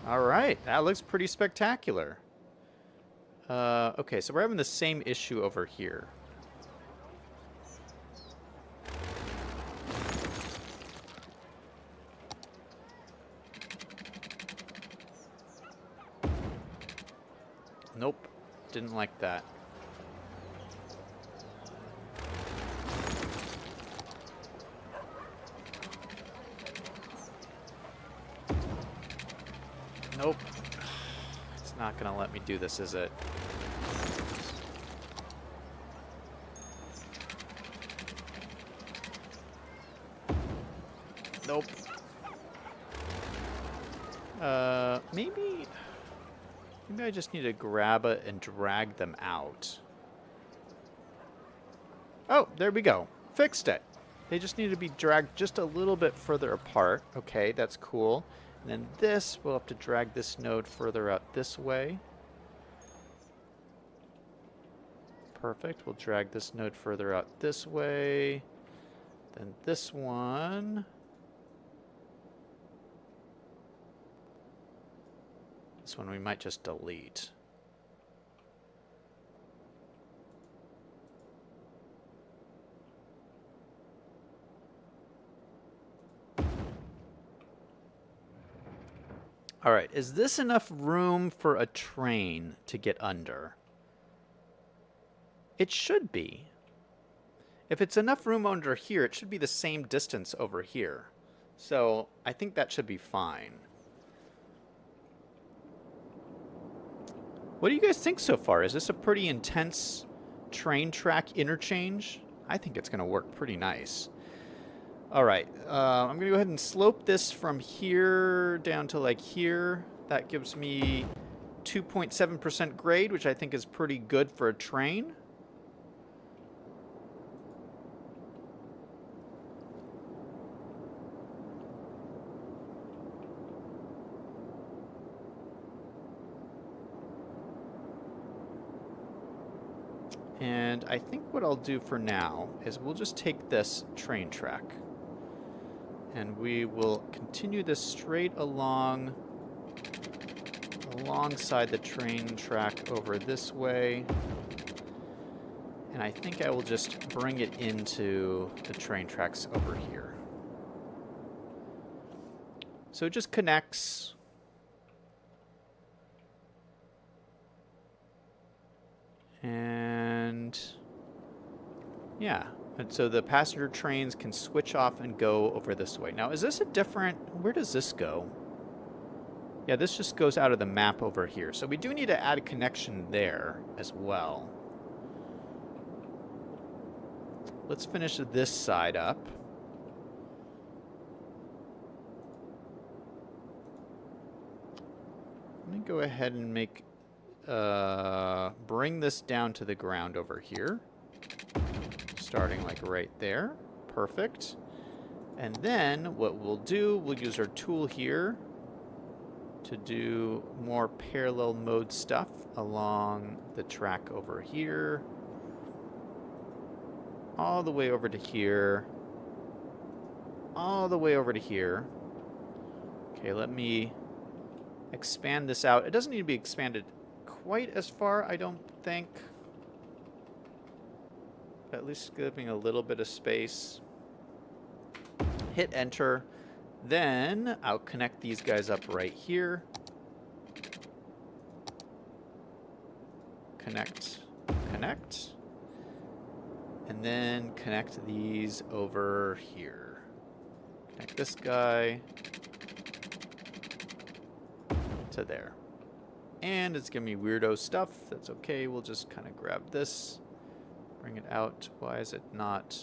Speaker 1: All right, that looks pretty spectacular. Okay, so we're having the same issue over here. Nope, didn't like that. Nope. It's not gonna let me do this, is it? Nope. Maybe I just need to grab it and drag them out. Oh, there we go. Fixed it. They just need to be dragged just a little bit further apart. Okay, that's cool. And then this, we'll have to drag this node further out this way. Perfect. We'll drag this node further out this way. Then this one. This one we might just delete. All right, is this enough room for a train to get under? It should be. If it's enough room under here, it should be the same distance over here. So I think that should be fine. What do you guys think so far? Is this a pretty intense train track interchange? I think it's going to work pretty nice. All right, I'm going to go ahead and slope this from here down to like here. That gives me 2.7% grade, which I think is pretty good for a train. And I think what I'll do for now is we'll just take this train track. And we will continue this straight along, alongside the train track over this way. And I think I will just bring it into the train tracks over here. So it just connects. And yeah, and so the passenger trains can switch off and go over this way. Now, is this a different, where does this go? Yeah, this just goes out of the map over here. So we do need to add a connection there as well. Let's finish this side up. Let me go ahead and make, bring this down to the ground over here. Starting like right there. Perfect. And then what we'll do, we'll use our tool here to do more parallel mode stuff along the track over here. All the way over to here. All the way over to here. Okay, let me expand this out. It doesn't need to be expanded quite as far, I don't think. At least giving a little bit of space. Hit enter. Then I'll connect these guys up right here. Connect, connect. And then connect these over here. Connect this guy to there. And it's giving me weirdo stuff. That's okay. We'll just kind of grab this. Bring it out. Why is it not?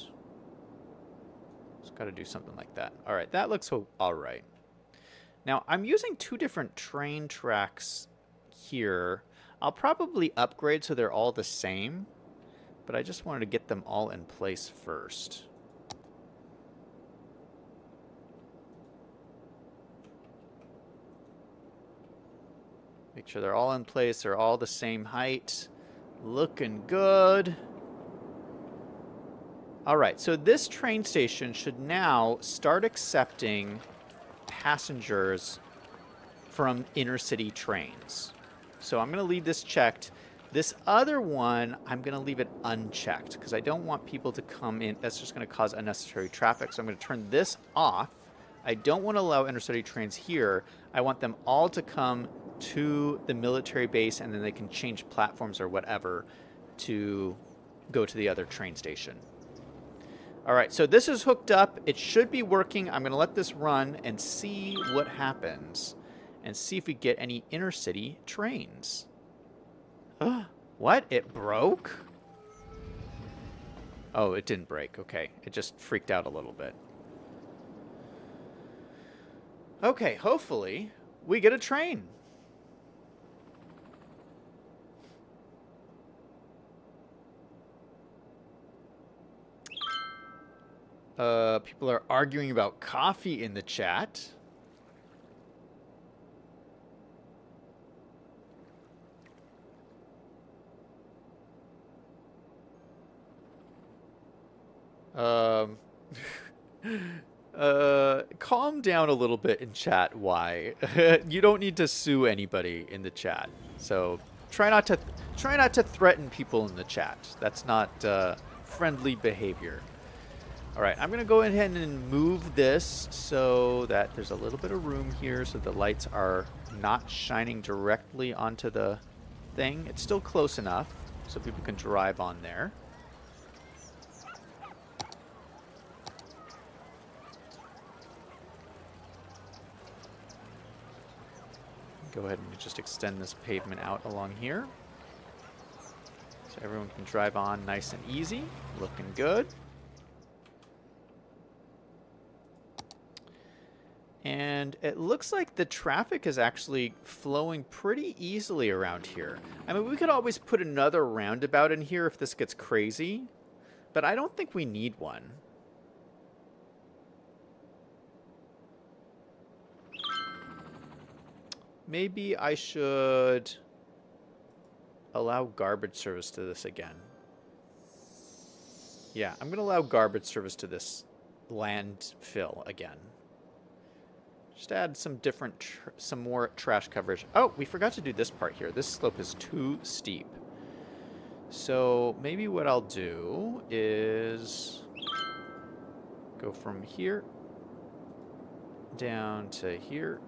Speaker 1: It's got to do something like that. All right, that looks all right. Now, I'm using two different train tracks here. I'll probably upgrade so they're all the same, but I just wanted to get them all in place first. Make sure they're all in place. They're all the same height. Looking good. All right, so this train station should now start accepting passengers from inner city trains. So I'm going to leave this checked. This other one, I'm going to leave it unchecked because I don't want people to come in. That's just going to cause unnecessary traffic. So I'm going to turn this off. I don't want to allow intercity trains here. I want them all to come to the military base, and then they can change platforms or whatever to go to the other train station. All right, so this is hooked up. It should be working. I'm going to let this run and see what happens and see if we get any intercity trains. What? It broke? Oh, it didn't break. Okay, it just freaked out a little bit. Okay, hopefully we get a train. People are arguing about coffee in the chat. Calm down a little bit in chat. Why? You don't need to sue anybody in the chat. So try not to threaten people in the chat. That's not friendly behavior. All right, I'm going to go ahead and move this so that there's a little bit of room here so the lights are not shining directly onto the thing. It's still close enough so people can drive on there. Go ahead and just extend this pavement out along here so everyone can drive on nice and easy. Looking good. And it looks like the traffic is actually flowing pretty easily around here. I mean, we could always put another roundabout in here if this gets crazy, but I don't think we need one. Maybe I should allow garbage service to this again. Yeah, I'm going to allow garbage service to this landfill again. Just add some different, some more trash coverage. Oh, we forgot to do this part here. This slope is too steep. So maybe what I'll do is go from here down to here.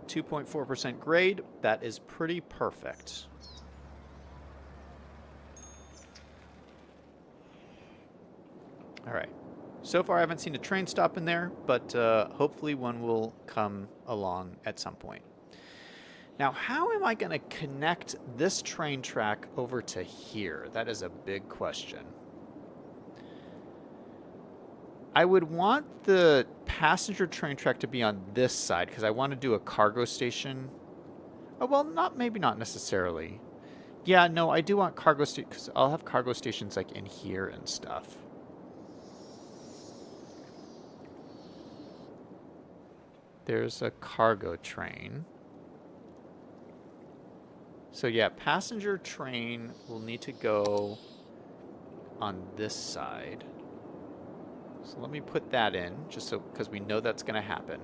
Speaker 1: 2.4% grade. That is pretty perfect. All right. So far, I haven't seen a train stop in there, but hopefully one will come along at some point. Now, how am I going to connect this train track over to here? That is a big question. I would want the passenger train track to be on this side because I want to do a cargo station. Oh, well, maybe not necessarily. Yeah, no, I do want cargo station because I'll have cargo stations like in here and stuff. There's a cargo train. So yeah, passenger train will need to go on this side. So let me put that in, just so, because we know that's going to happen.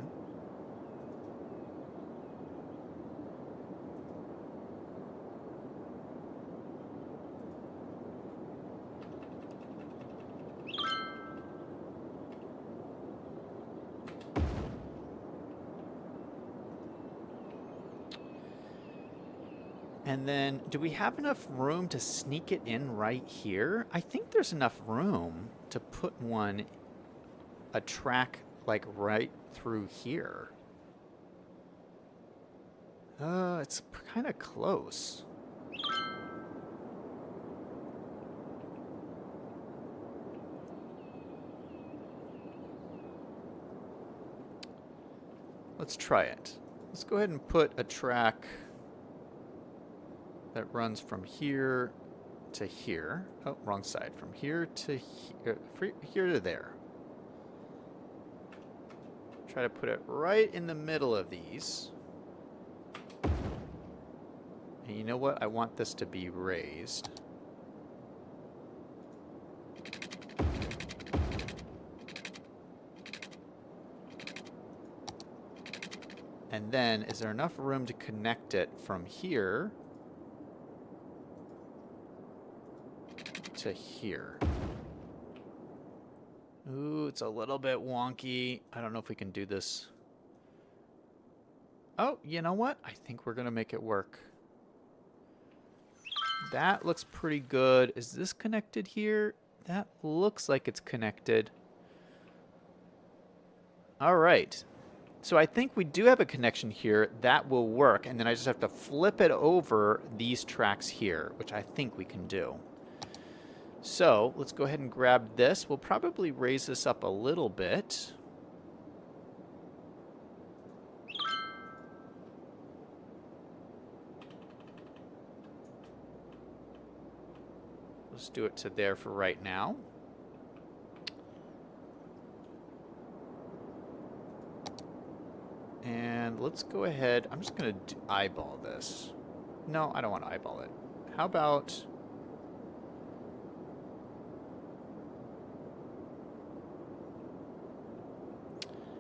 Speaker 1: And then, do we have enough room to sneak it in right here? I think there's enough room to put a track like right through here. It's kind of close. Let's try it. Let's go ahead and put a track that runs from here to here. Oh, wrong side. From here to here to there. Try to put it right in the middle of these. And you know what? I want this to be raised. And then, is there enough room to connect it from here to here? Ooh, it's a little bit wonky. I don't know if we can do this. Oh, you know what? I think we're going to make it work. That looks pretty good. Is this connected here? That looks like it's connected. All right. So I think we do have a connection here. That will work. And then I just have to flip it over these tracks here, which I think we can do. So let's go ahead and grab this. We'll probably raise this up a little bit. Let's do it to there for right now. And let's go ahead. I'm just going to eyeball this. No, I don't want to eyeball it. How about...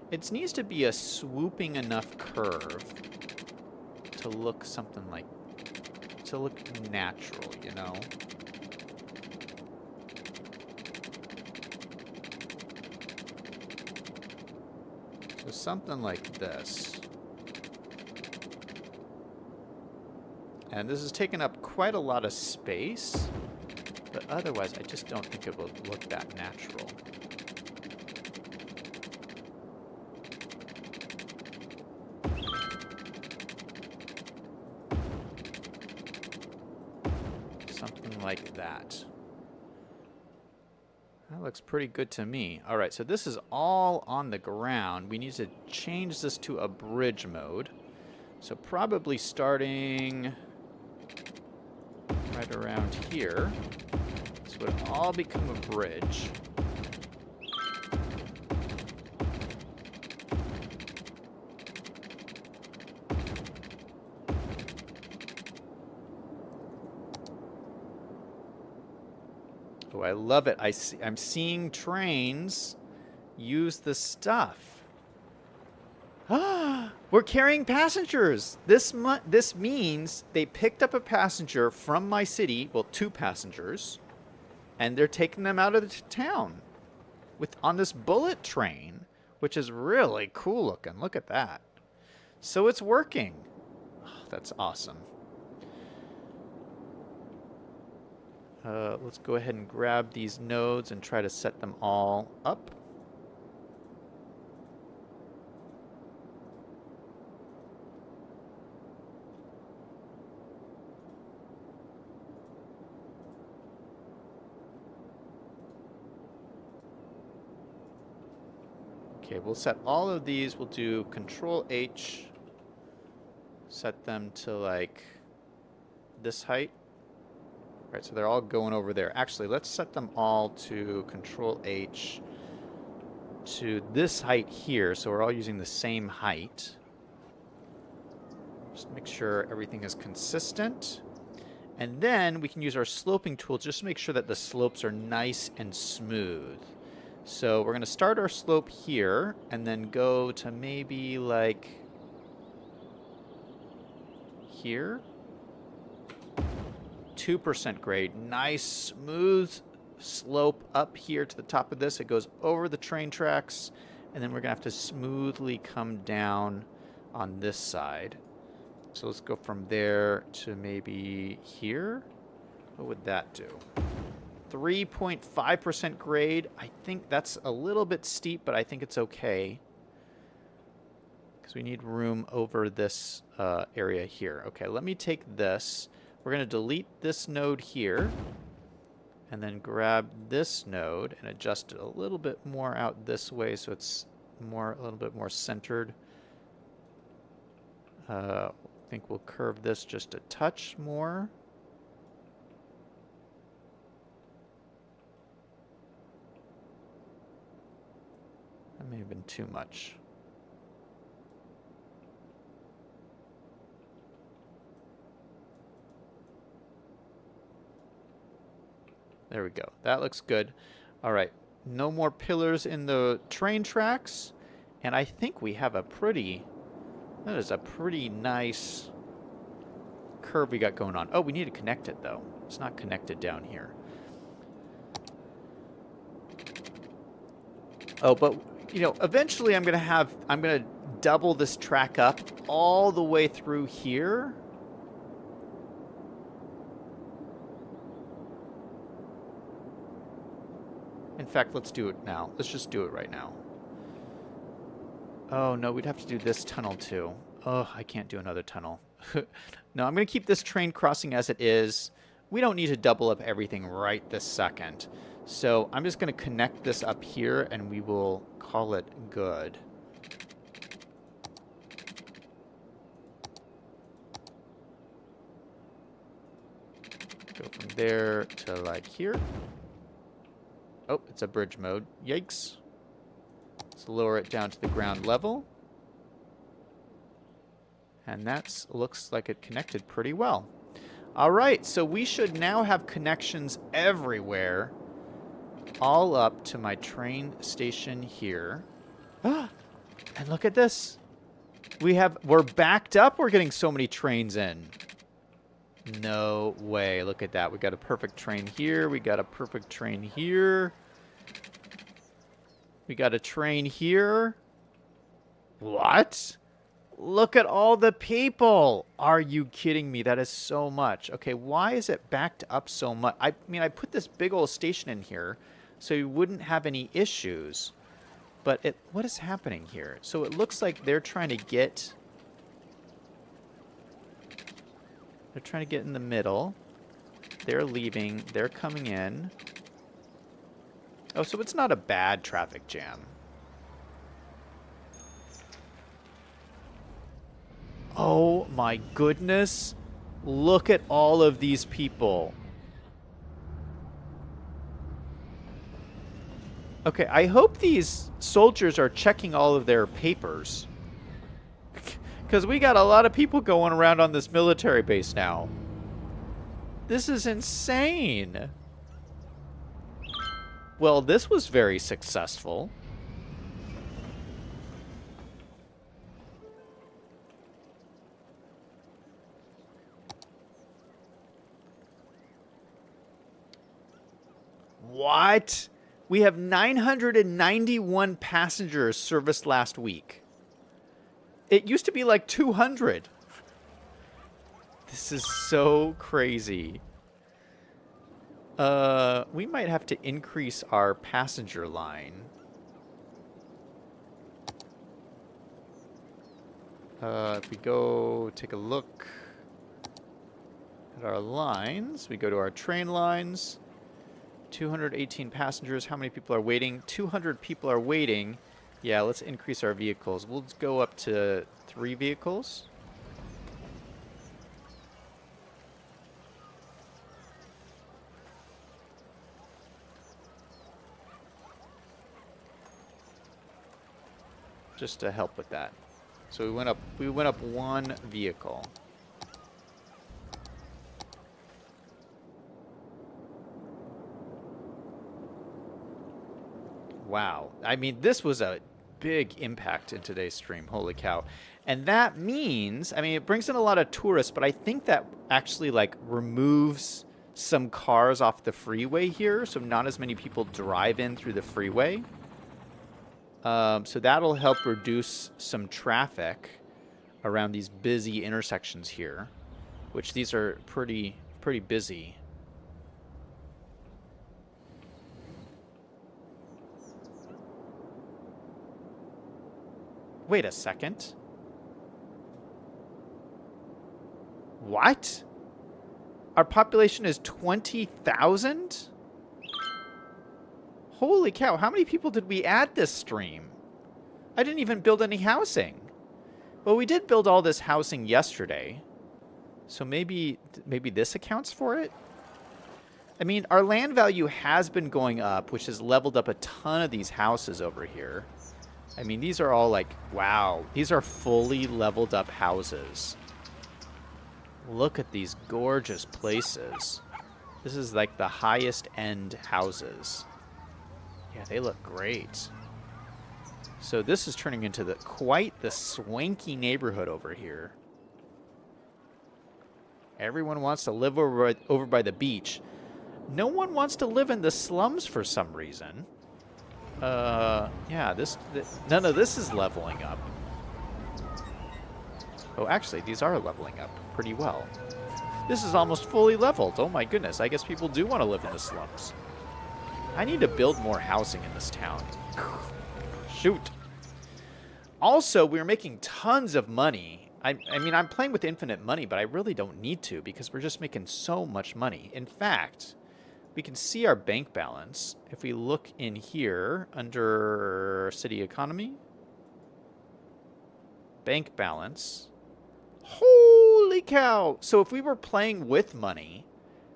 Speaker 1: it needs to be a swooping enough curve to look something like... to look natural, you know? So something like this. And this is taking up quite a lot of space, but otherwise I just don't think it will look that natural. Something like that. That looks pretty good to me. All right, so this is all on the ground. We need to change this to a bridge mode. So probably starting right around here. This would all become a bridge. Oh, I love it. I'm seeing trains use the stuff. Ah, we're carrying passengers. This means they picked up a passenger from my city, well, 2 passengers, and they're taking them out of the town on this bullet train, which is really cool looking. Look at that. So it's working. Oh, that's awesome. Let's go ahead and grab these nodes and try to set them all up. Okay, we'll set all of these. We'll do Control H. Set them to like this height. Right, so they're all going over there. Actually, let's set them all to Control H to this height here, so we're all using the same height. Just make sure everything is consistent. And then we can use our sloping tool just to make sure that the slopes are nice and smooth. So we're going to start our slope here and then go to maybe like here. 2% grade. Nice smooth slope up here to the top of this. It goes over the train tracks, and then we're gonna have to smoothly come down on this side. So let's go from there to maybe here. What would that do? 3.5% grade. I think that's a little bit steep, but I think it's okay because we need room over this area here. Okay, let me take this. We're going to delete this node here and then grab this node and adjust it a little bit more out this way so it's a little bit more centered. I think we'll curve this just a touch more. That may have been too much. There we go. That looks good. All right. No more pillars in the train tracks. And I think we have that is a pretty nice curve we got going on. Oh, we need to connect it though. It's not connected down here. Oh, but you know, eventually I'm going to double this track up all the way through here. In fact, let's do it now. Let's just do it right now. Oh, no, we'd have to do this tunnel too. Oh, I can't do another tunnel. No, I'm going to keep this train crossing as it is. We don't need to double up everything right this second. So I'm just going to connect this up here and we will call it good. Go from there to like here. Oh, it's a bridge mode. Yikes. Let's lower it down to the ground level. And that looks like it connected pretty well. All right, so we should now have connections everywhere, all up to my train station here. Ah, and look at this. We're backed up. We're getting so many trains in. No way. Look at that. We got a perfect train here. We got a perfect train here. We got a train here. What? Look at all the people. Are you kidding me? That is so much. Okay, why is it backed up so much? I mean, I put this big old station in here so you wouldn't have any issues. But what is happening here? So it looks like they're trying to get... They're trying to get in the middle. They're leaving. They're coming in. Oh, so it's not a bad traffic jam. Oh my goodness. Look at all of these people. Okay, I hope these soldiers are checking all of their papers. Because we got a lot of people going around on this military base now. This is insane. Well, this was very successful. What? We have 991 passengers serviced last week. It used to be like 200. This is so crazy. We might have to increase our passenger line. If we go take a look at our lines, we go to our train lines. 218 passengers. How many people are waiting? 200 people are waiting. Yeah, let's increase our vehicles. We'll go up to 3 vehicles. Just to help with that. So we went up 1 vehicle. Wow. I mean, this was a big impact in today's stream. Holy cow. And that means, I mean, it brings in a lot of tourists, but I think that actually, like, removes some cars off the freeway here, so not as many people drive in through the freeway. So that'll help reduce some traffic around these busy intersections here, which these are pretty busy. Wait a second. What? Our population is 20,000? Holy cow, how many people did we add this stream? I didn't even build any housing. Well, we did build all this housing yesterday. So maybe this accounts for it? I mean, our land value has been going up, which has leveled up a ton of these houses over here. I mean, these are all like, wow, these are fully leveled up houses. Look at these gorgeous places. This is like the highest end houses. Yeah, they look great. So this is turning into quite the swanky neighborhood over here. Everyone wants to live over by the beach. No one wants to live in the slums for some reason. Yeah, none of this is leveling up. Oh, actually, these are leveling up pretty well. This is almost fully leveled. Oh my goodness, I guess people do want to live in the slums. I need to build more housing in this town. Shoot. Also, we're making tons of money. I mean, I'm playing with infinite money, but I really don't need to because we're just making so much money. In fact, we can see our bank balance if we look in here under city economy. Bank balance. Holy cow. So if we were playing with money,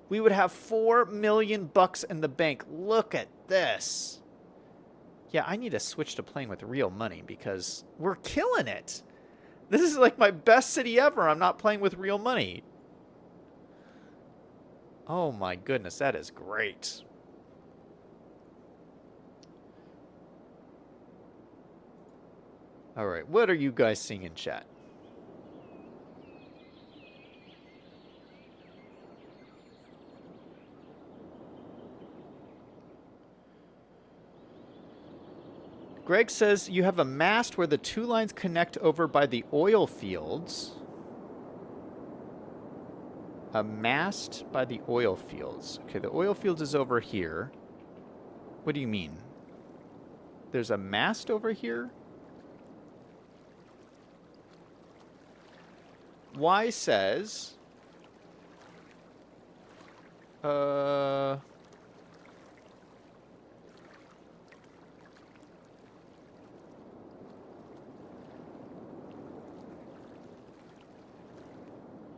Speaker 1: we would have $4 million in the bank. Look at this. Yeah, I need to switch to playing with real money because we're killing it. This is like my best city ever. I'm not playing with real money. Oh my goodness, that is great. All right, what are you guys seeing in chat? Greg says you have a mast where the 2 lines connect over by the oil fields. A mast by the oil fields. Okay, the oil fields is over here. What do you mean? There's a mast over here? Y says...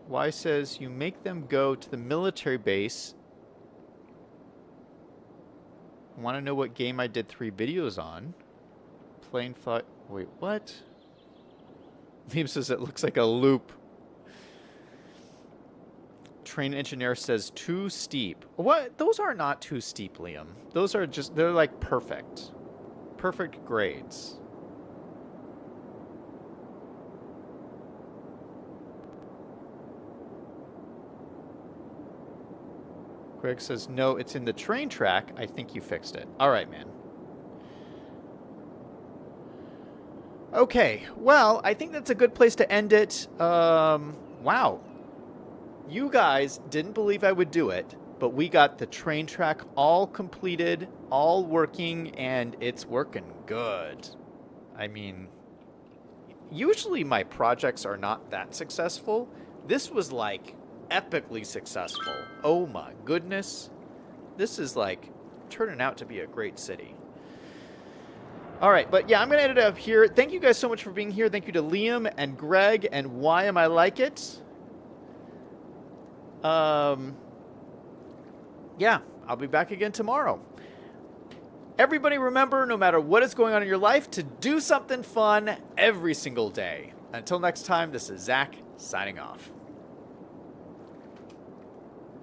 Speaker 1: Y says you make them go to the military base. Want to know what game I did 3 videos on? Plane flight. Wait, what? Meme says it looks like a loop. train engineer says too steep. What? Those are not too steep, Liam. Those are just, they're like perfect. Perfect grades. Greg says, no, it's in the train track. I think you fixed it. All right, man. Okay, well, I think that's a good place to end it. Wow. You guys didn't believe I would do it, but we got the train track all completed, all working, and it's working good. I mean, usually my projects are not that successful. This was like epically successful. Oh my goodness. This is like turning out to be a great city. All right, but yeah, I'm going to end it up here. Thank you guys so much for being here. Thank you to Liam and Greg and Why Am I Like It? Yeah, I'll be back again tomorrow. Everybody remember, no matter what is going on in your life, to do something fun every single day. Until next time, this is Zach signing off.